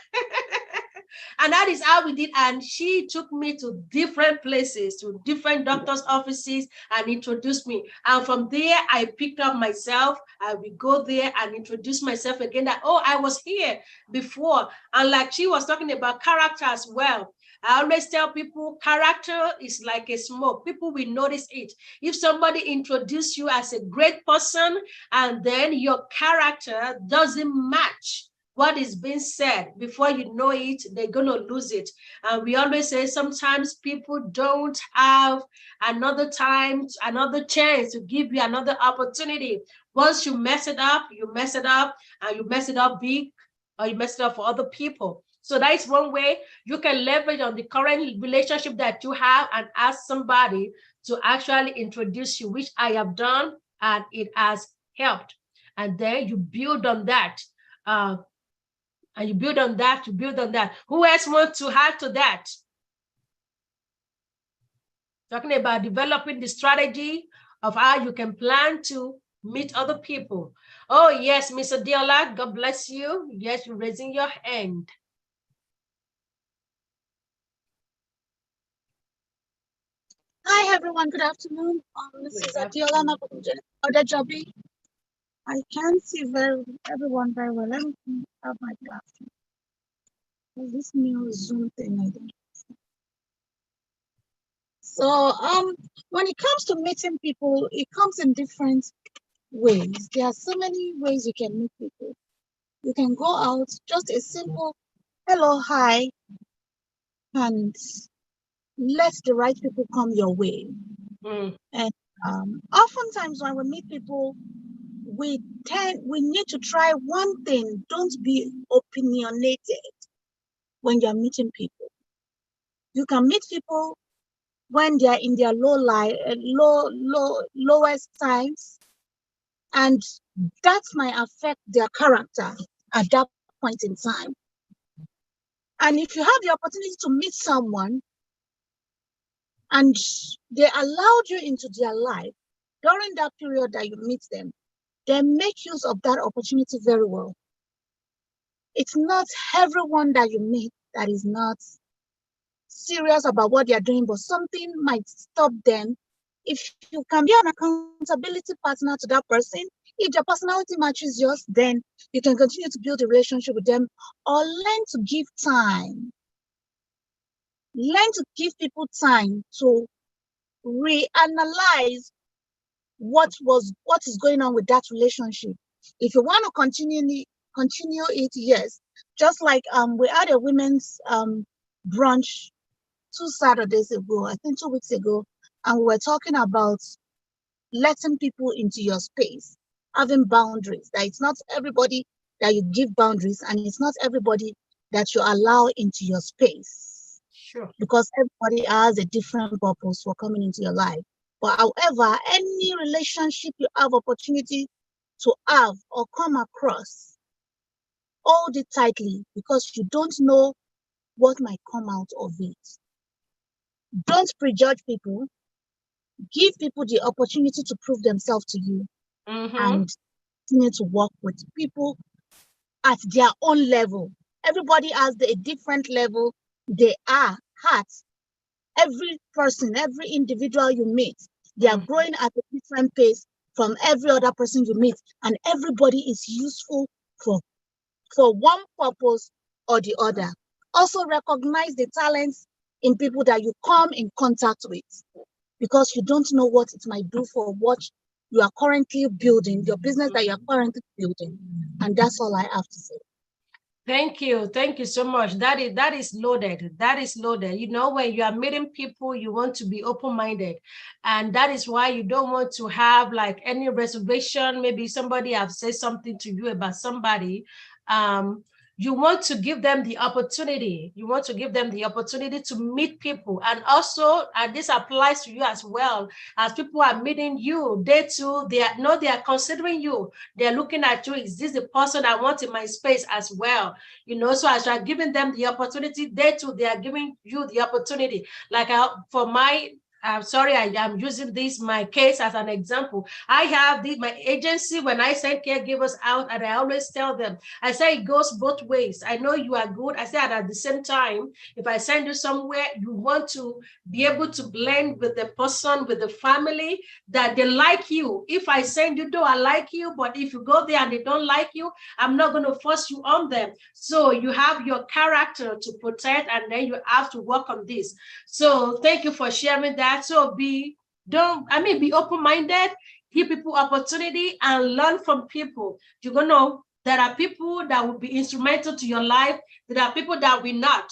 [SPEAKER 1] And that is how we did. And she took me to different places, to different doctors' offices, and introduced me. And from there, I picked up myself. I will go there and introduce myself again, that, oh, I was here before. And like she was talking about character as well. I always tell people, character is like a smoke. People will notice it. If somebody introduces you as a great person and then your character doesn't match what is being said, before you know it, they're going to lose it. And we always say sometimes people don't have another time, another chance to give you another opportunity. Once you mess it up, you mess it up, and you mess it up big, or you mess it up for other people. So that is one way you can leverage on the current relationship that you have and ask somebody to actually introduce you, which I have done, and it has helped. And then you build on that. And you build on that, you build on that. Who else wants to add to that? Talking about developing the strategy of how you can plan to meet other people. Oh, yes, Mr. Diola, God bless you. Yes, you're raising your hand.
[SPEAKER 7] Hi, everyone. Good afternoon. This is Adiola Odejobi. I can't see everyone very well. Let me have my glasses. This new Zoom thing, I don't. So, when it comes to meeting people, it comes in different ways. There are so many ways you can meet people. You can go out, just a simple hello, hi, and let the right people come your way. And oftentimes when we meet people, we need to try one thing. Don't be opinionated when you're meeting people. You can meet people when they're in their lowest times, and that might affect their character at that point in time. And if you have the opportunity to meet someone and they allowed you into their life during that period that you meet them, then make use of that opportunity very well. It's not everyone that you meet that is not serious about what they're doing, but something might stop them. If you can be an accountability partner to that person, if their personality matches yours, then you can continue to build a relationship with them, or learn to give time. Learn to give people time to reanalyze what is going on with that relationship. If you want to continue it, yes. Just like we had a women's brunch 2 Saturdays ago, I think 2 weeks ago, and we were talking about letting people into your space, having boundaries. That it's not everybody that you give boundaries, and it's not everybody that you allow into your space.
[SPEAKER 1] Sure.
[SPEAKER 7] Because everybody has a different purpose for coming into your life. But however, any relationship you have opportunity to have or come across, hold it tightly, because you don't know what might come out of it. Don't prejudge people. Give people the opportunity to prove themselves to you, and continue to work with people at their own level. Everybody has a different level they are at. Every person, every individual you meet, they are growing at a different pace from every other person you meet, and everybody is useful for one purpose or the other. Also recognize the talents in people that you come in contact with, because you don't know what it might do for what you are currently building, your business that you are currently building. And that's all I have to say.
[SPEAKER 1] Thank you so much. That is loaded. That is loaded. You know, when you are meeting people, you want to be open-minded, and that is why you don't want to have like any reservation. Maybe somebody have said something to you about somebody. You want to give them the opportunity. You want to give them the opportunity to meet people. And also, and this applies to you as well, as people are meeting you, they too, they are considering you. They're looking at you. Is this the person I want in my space as well? You know, so as you are giving them the opportunity, they too, they are giving you the opportunity. Like for my I'm sorry, I'm using my case as an example. I have my agency. When I send caregivers out, and I always tell them, I say it goes both ways. I know you are good. I say that at the same time, if I send you somewhere, you want to be able to blend with the person, with the family, that they like you. If I send you, though I like you, but if you go there and they don't like you, I'm not going to force you on them. So you have your character to protect, and then you have to work on this. So thank you for sharing that. So be open-minded, give people opportunity, and learn from people. You're gonna know there are people that will be instrumental to your life. There are people that will not,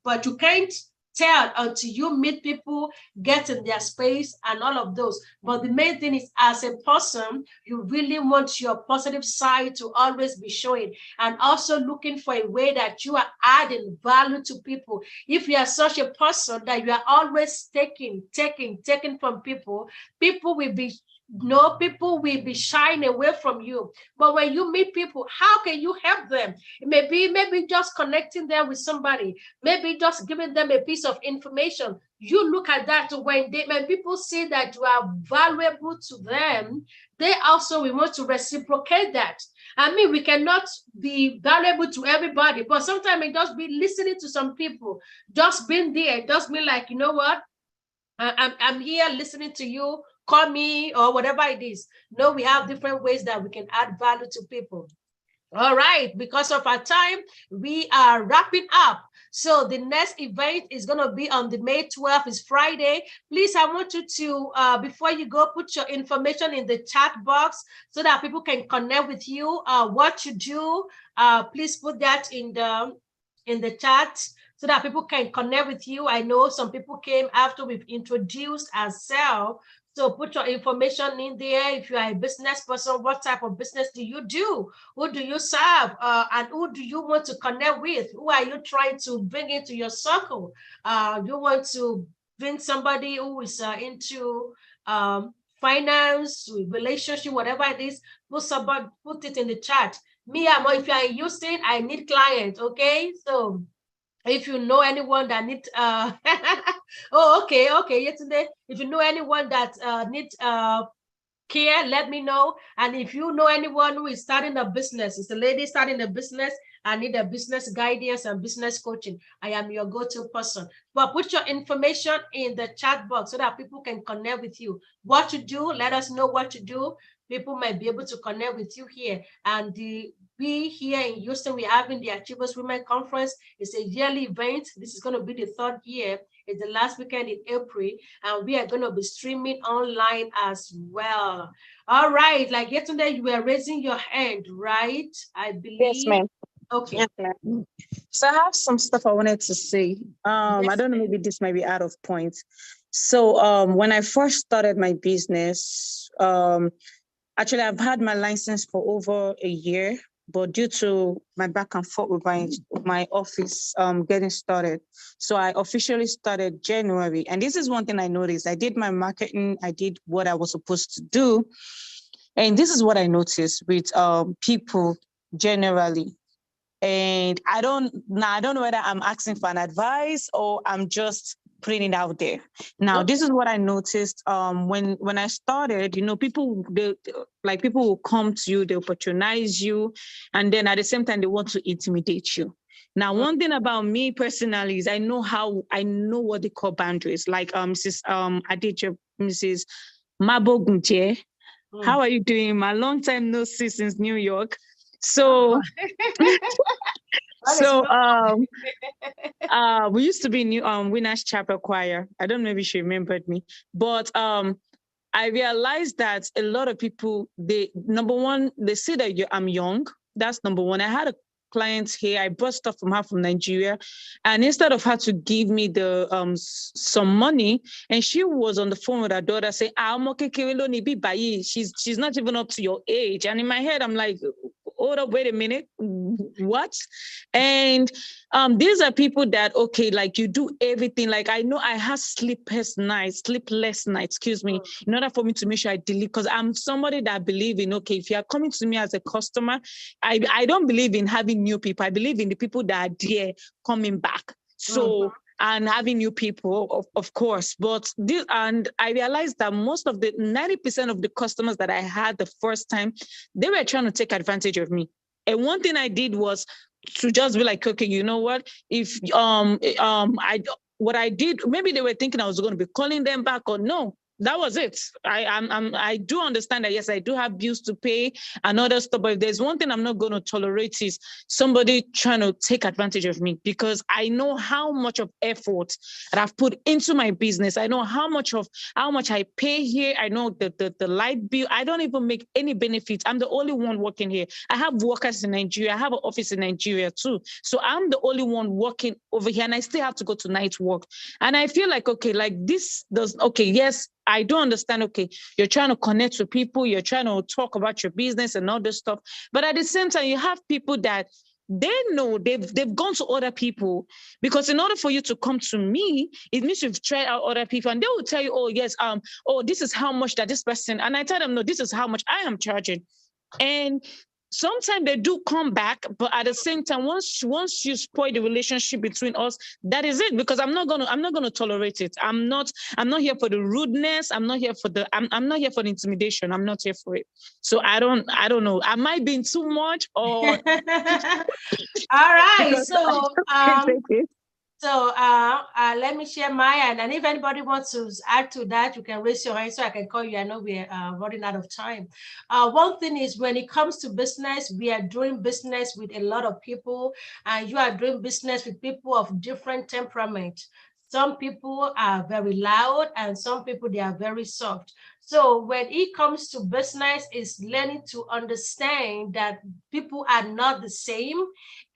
[SPEAKER 1] but you can't tell until you meet people, get in their space and all of those. But the main thing is, as a person, you really want your positive side to always be showing, and also looking for a way that you are adding value to people. If you are such a person that you are always taking from people, people will be shying away from you. But when you meet people, how can you help them? Maybe just connecting them with somebody, maybe just giving them a piece of information. You look at that. When people see that you are valuable to them, they also will want to reciprocate that. I mean, we cannot be valuable to everybody, but sometimes it just be listening to some people, just being there, just be like, you know what, I'm here listening to you, call me or whatever it is. No, we have different ways that we can add value to people. All right, because of our time, we are wrapping up. So the next event is going to be on the May 12th, is Friday. Please, I want you to, before you go, put your information in the chat box so that people can connect with you. What you do, please put that in the chat so that people can connect with you. I know some people came after we've introduced ourselves. So put your information in there. If you are a business person, what type of business do you do? Who do you serve? And who do you want to connect with? Who are you trying to bring into your circle? You want to bring somebody who is into finance, relationship, whatever it is, put it in the chat. If you are in Houston, I need clients, okay? So if you know anyone that needs oh, okay, yesterday, if you know anyone that needs care, let me know. And if you know anyone who is starting a business, it's a lady starting a business, I need a business guidance and business coaching, I am your go-to person. But put your information in the chat box so that people can connect with you. What you do, let us know what you do. People might be able to connect with you here. And we here in Houston, we're having the Achievers Women Conference. It's a yearly event. This is going to be the 3rd year. It's the last weekend in April, and we are going to be streaming online as well. All right, like yesterday, you were raising your hand, right? I believe.
[SPEAKER 2] Yes, ma'am.
[SPEAKER 1] Okay.
[SPEAKER 2] Yes, ma'am. So I have some stuff I wanted to say.
[SPEAKER 1] Yes,
[SPEAKER 2] I don't know, maybe this might be out of point. So when I first started my business, actually, I've had my license for over a year, but due to my back and forth with my office getting started, so I officially started January. And this is one thing I noticed. I did my marketing. I did what I was supposed to do. And this is what I noticed with people generally. And I don't know whether I'm asking for an advice or I'm just putting it out there. Now, this is what I noticed when I started, people will come to you, they patronize you, and then at the same time, they want to intimidate you. Now, one thing about me personally is I know what they call boundaries. Like Mrs. Aditya, Mrs. Mabo Gunje, how are you doing? My long time no see since New York. So, we used to be in Winners Chapel Choir. I don't know if you remembered me, but I realized that a lot of people, number one, they say that I'm young. That's number one. I had a client here. I bought stuff from her from Nigeria, and instead of her to give me the some money, and she was on the phone with her daughter saying, "I'm okay, she's not even up to your age." And in my head, I'm like, hold up, wait a minute, what? And these are people that, okay, like you do everything. Like I know I had sleepless nights, in order for me to make sure I delete, because I'm somebody that believe in, okay, if you are coming to me as a customer, I don't believe in having new people. I believe in the people that are there coming back. So, and having new people, of course. But and I realized that most of the 90% of the customers that I had the first time, they were trying to take advantage of me. And one thing I did was to just be like, okay, you know what? If what I did, maybe they were thinking I was going to be calling them back, or no. that was it. I do understand that, yes, I do have bills to pay and other stuff, but if there's one thing I'm not going to tolerate is somebody trying to take advantage of me, because I know how much of effort that I've put into my business. I know how much I pay here. I know the light bill. I don't even make any benefits. I'm the only one working here. I have workers in Nigeria. I have an office in Nigeria too. So I'm the only one working over here, and I still have to go to night work. And I feel like, okay, like this does, okay, yes, I do understand, okay, you're trying to connect with people, you're trying to talk about your business and all this stuff. But at the same time, you have people that they know they've gone to other people, because in order for you to come to me, it means you've tried out other people, and they will tell you, oh, yes, oh, this is how much that this person, and I tell them, no, this is how much I am charging. And sometimes they do come back, but at the same time, once you spoil the relationship between us, that is it. Because I'm not gonna tolerate it. I'm not here for the rudeness. I'm not here for the intimidation. I'm not here for it. So I don't know. Am I being too much or?
[SPEAKER 1] All right. So let me share mine, and if anybody wants to add to that, you can raise your hand so I can call you. I know we're running out of time. One thing is, when it comes to business, we are doing business with a lot of people, and you are doing business with people of different temperament. Some people are very loud, and some people, they are very soft. So when it comes to business, it's learning to understand that people are not the same,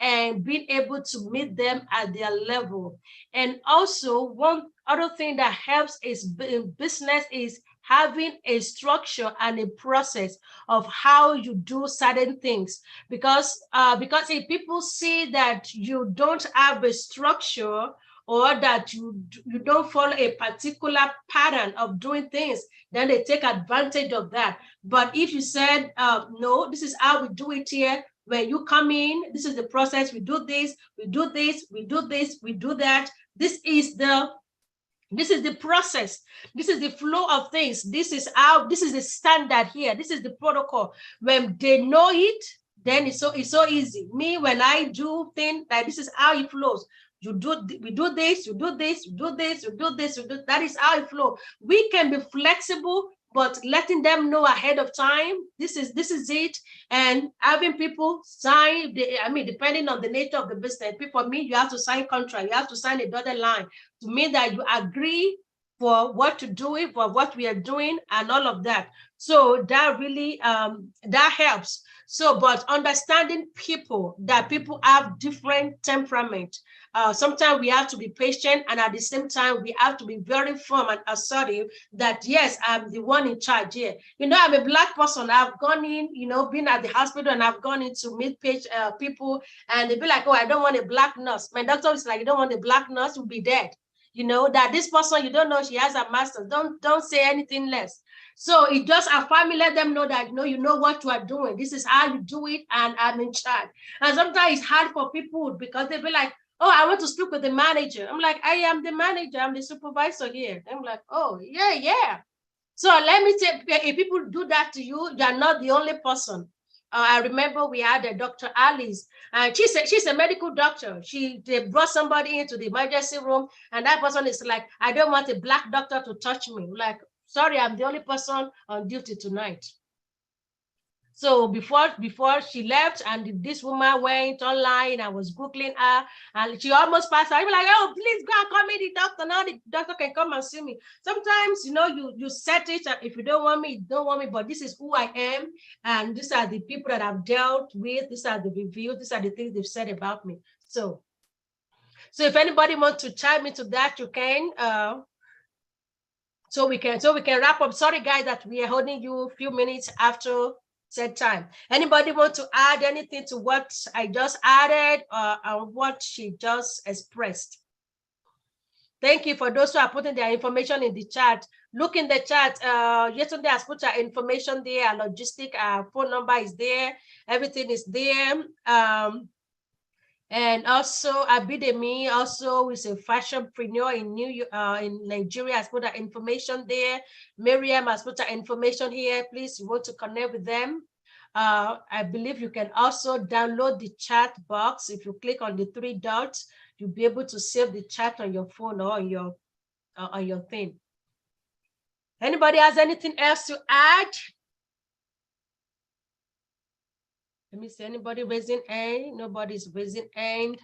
[SPEAKER 1] and being able to meet them at their level. And also, one other thing that helps is in business is having a structure and a process of how you do certain things. Because if people see that you don't have a structure, or that you don't follow a particular pattern of doing things, then they take advantage of that. But if you said, no, this is how we do it here, when you come in, this is the process, we do this, we do this, we do this, we do that. This is the process. This is the flow of things. This is the standard here. This is the protocol. When they know it, then it's so easy. Me, when I do things like this is how it flows. We do this, you do this, you do this, you do this, you do that. Is how it flows. We can be flexible, but letting them know ahead of time, this is it, and having people sign. Depending on the nature of the business, people mean you have to sign contract, you have to sign a dotted line to mean that you agree for what to do it, for what we are doing, and all of that. So that really that helps. So, but understanding people, that people have different temperament. Sometimes we have to be patient, and at the same time, we have to be very firm and assertive that, yes, I'm the one in charge here. I'm a Black person. I've gone in, been at the hospital, and I've gone in to meet people, and they be like, oh, I don't want a Black nurse. My doctor is like, you don't want a Black nurse, you'll be dead. That this person, you don't know she has a master. Don't say anything less. So it just our family, let them know that you know what you are doing. This is how you do it, and I'm in charge. And sometimes it's hard for people because they be like, oh, I want to speak with the manager. I'm like, I am the manager, I'm the supervisor here. I'm like, oh, yeah. So let me say, if people do that to you, you're not the only person. I remember we had a Dr. Alice, and she's a medical doctor. They brought somebody into the emergency room, and that person is like, I don't want a Black doctor to touch me. Like, sorry, I'm the only person on duty tonight. So before she left, and this woman went online, I was Googling her, and she almost passed out. I'm like, oh, please go and call me the doctor. Now the doctor can come and see me. Sometimes, you set it, if you don't want me, you don't want me, but this is who I am, and these are the people that I've dealt with, these are the reviews, these are the things they've said about me. So if anybody wants to chime into that, you can. So we can wrap up. Sorry, guys, that we are holding you a few minutes after set time. Anybody want to add anything to what I just added, or what she just expressed? Thank you for those who are putting their information in the chat. Look in the chat. Yesterday has put our information there, our logistic, our phone number is there. Everything is there. And also Abidemi also is a fashionpreneur in Nigeria, has put her information there. Miriam has put her information here. Please, you want to connect with them. I believe you can also download the chat box. If you click on the 3 dots, you'll be able to save the chat on your phone or on your thing. Anybody has anything else to add? Let me see, anybody raising hand? Nobody's raising hand.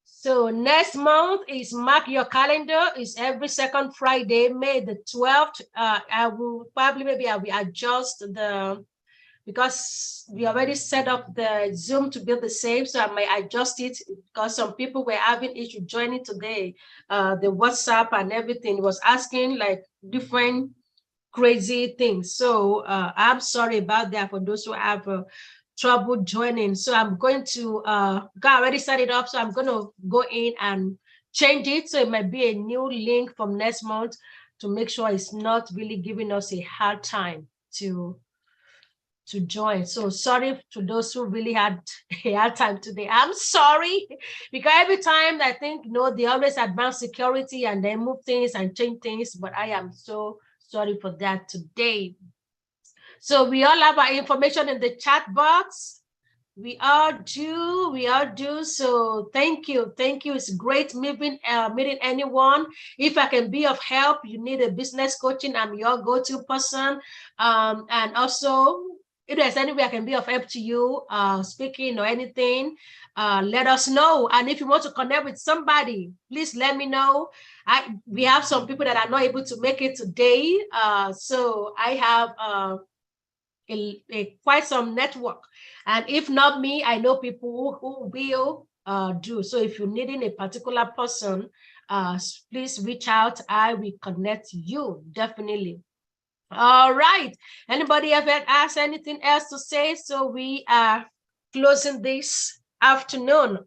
[SPEAKER 1] So next month is, mark your calendar, is every second Friday, May the 12th. I will probably, maybe I will adjust because we already set up the Zoom to be the same, so I might adjust it because some people were having issue joining today. The WhatsApp and everything was asking like different crazy things. So I'm sorry about that for those who have trouble joining. So I'm going to I already set it up. So I'm going to go in and change it. So it might be a new link from next month to make sure it's not really giving us a hard time to join. So sorry to those who really had a hard time today. I'm sorry, because every time I think, they always advance security and they move things and change things, but I am so sorry for that today. So we all have our information in the chat box. We all do. So thank you. It's great meeting anyone. If I can be of help, you need a business coaching, I'm your go-to person. And also, if there's any way I can be of help to you, speaking or anything, let us know. And if you want to connect with somebody, please let me know. We have some people that are not able to make it today. So I have quite some network, and if not me, I know people who will do. So if you're needing a particular person, please reach out. I will connect you, definitely. All right, anybody ever ask anything else to say? So we are closing this afternoon.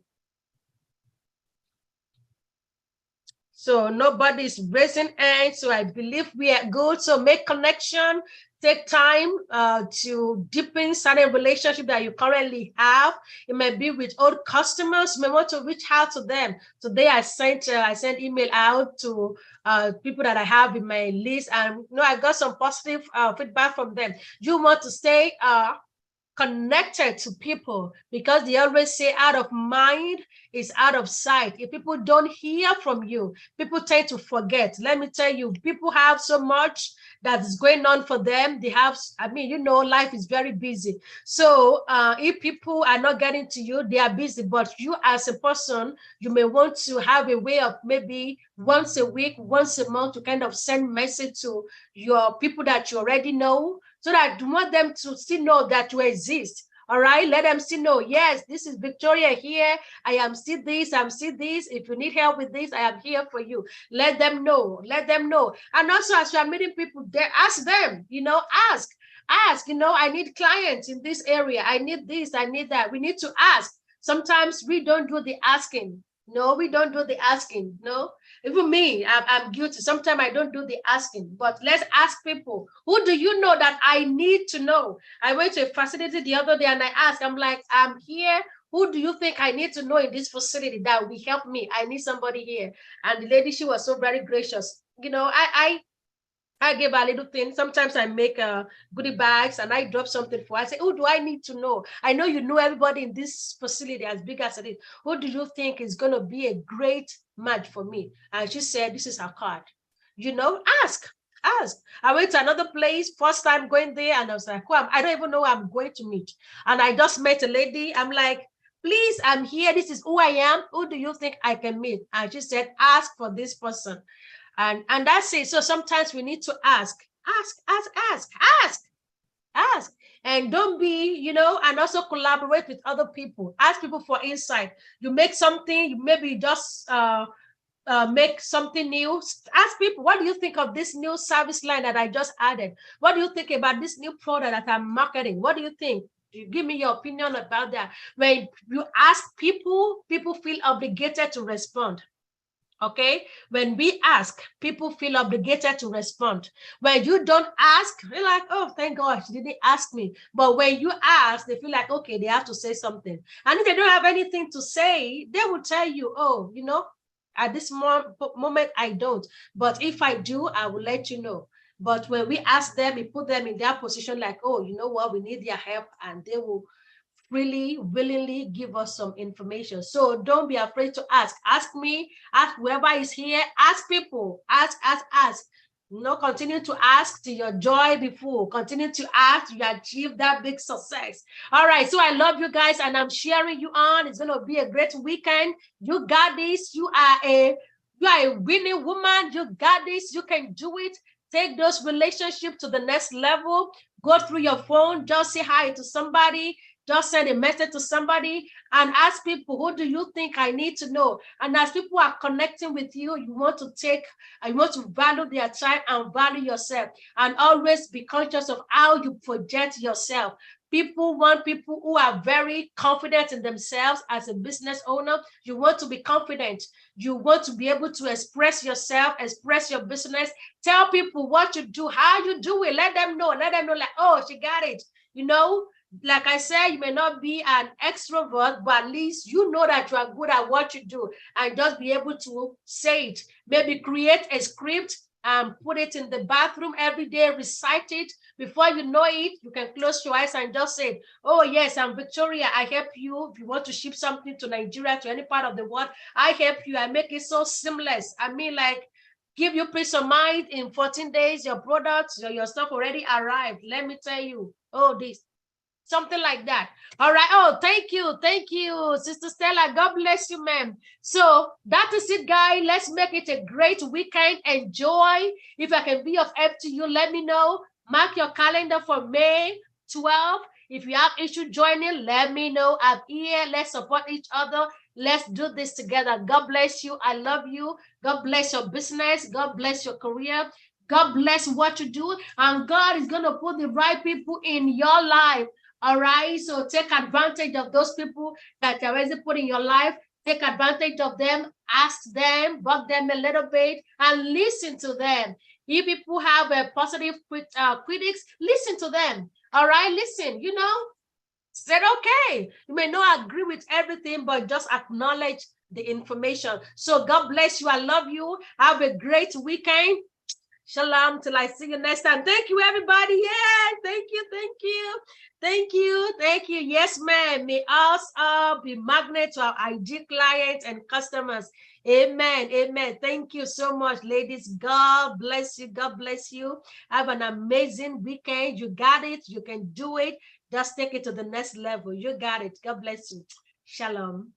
[SPEAKER 1] So nobody's raising hands, so I believe we are good. So make connection, take time to deepen certain relationship that you currently have. It may be with old customers. You may want to reach out to them. Today I sent email out to people that I have in my list, and I got some positive feedback from them. You want to stay connected to people, because they always say out of mind is out of sight. If people don't hear from you, people tend to forget. Let me tell you, people have so much that is going on for them. They have, life is very busy. So if people are not getting to you, they are busy. But you as a person, you may want to have a way of maybe once a week, once a month, to kind of send message to your people that you already know, so that you want them to still know that you exist. All right, let them still know, yes, this is Victoria here. I am still this, I'm still this. If you need help with this, I am here for you. Let them know. And also, as you are meeting people there, ask them, ask, I need clients in this area. I need this, I need that. We need to ask. Sometimes we don't do the asking. No, we don't do the asking. No, even me, I'm guilty. Sometimes I don't do the asking, but let's ask people. Who do you know that I need to know? I went to a facility the other day and I asked, I'm like, I'm here. Who do you think I need to know in this facility that will help me? I need somebody here. And the lady, she was so very gracious. I give a little thing. Sometimes I make goodie bags and I drop something for her. I say, who do I need to know? I know you know everybody in this facility as big as it is. Who do you think is going to be a great match for me? And she said, this is her card. Ask. I went to another place, first time going there, and I was like, well, I don't even know who I'm going to meet. And I just met a lady. I'm like, please, I'm here. This is who I am. Who do you think I can meet? And she said, ask for this person. And that's it. So sometimes we need to ask, and don't be, and also collaborate with other people. Ask people for insight. You make something, you maybe just make something new. Ask people, what do you think of this new service line that I just added? What do you think about this new product that I'm marketing? What do you think? Give me your opinion about that. When you ask people, people feel obligated to respond. Okay, when we ask, people feel obligated to respond. When you don't ask, you're like, oh, thank God she didn't ask me. But when you ask, they feel like, okay, they have to say something. And if they don't have anything to say, they will tell you, oh, at this moment, I don't. But if I do, I will let you know. But when we ask them, we put them in their position like, oh, you know what, we need their help, and they will really willingly give us some information. So don't be afraid to ask. Ask me, ask whoever is here, ask people, ask. Continue to ask till your joy be full. Continue to ask till you achieve that big success. All right, so I love you guys, and I'm cheering you on. It's gonna be a great weekend. You got this. You are a winning woman. You got this. You can do it. Take those relationships to the next level. Go through your phone. Just say hi to somebody. Just send a message to somebody and ask people, who do you think I need to know? And as people are connecting with you, you want to value their time and value yourself, and always be conscious of how you project yourself. People want people who are very confident in themselves. As a business owner, you want to be confident. You want to be able to express yourself, express your business, tell people what you do, how you do it. Let them know like, oh, she got it. Like I said, you may not be an extrovert, but at least you know that you are good at what you do, and just be able to say it. Maybe create a script and put it in the bathroom every day, recite it. Before you know it, you can close your eyes and just say, oh yes, I'm Victoria. I help you. If you want to ship something to Nigeria, to any part of the world, I help you. I make it so seamless. I mean, like, give you peace of mind. In 14 days, your products, your stuff already arrived. Let me tell you, oh, this. Something like that. All right. Oh, thank you. Thank you, Sister Stella. God bless you, ma'am. So that is it, guys. Let's make it a great weekend. Enjoy. If I can be of help to you, let me know. Mark your calendar for May 12th. If you have issue joining, let me know. I'm here. Let's support each other. Let's do this together. God bless you. I love you. God bless your business. God bless your career. God bless what you do. And God is going to put the right people in your life. All right, so take advantage of those people that are already put in your life. Take advantage of them, ask them, bug them a little bit, and listen to them. If people have a positive critics, listen to them. All right, listen, said okay. You may not agree with everything, but just acknowledge the information. So God bless you. I love you. Have a great weekend. Shalom till I see you next time. Thank you, everybody. Yeah, thank you, thank you, thank you, thank you. Yes, ma'am. May us all be magnet to our ideal clients and customers. Amen, amen. Thank you so much, ladies. God bless you. God bless you. Have an amazing weekend. You got it. You can do it. Just take it to the next level. You got it. God bless you. Shalom.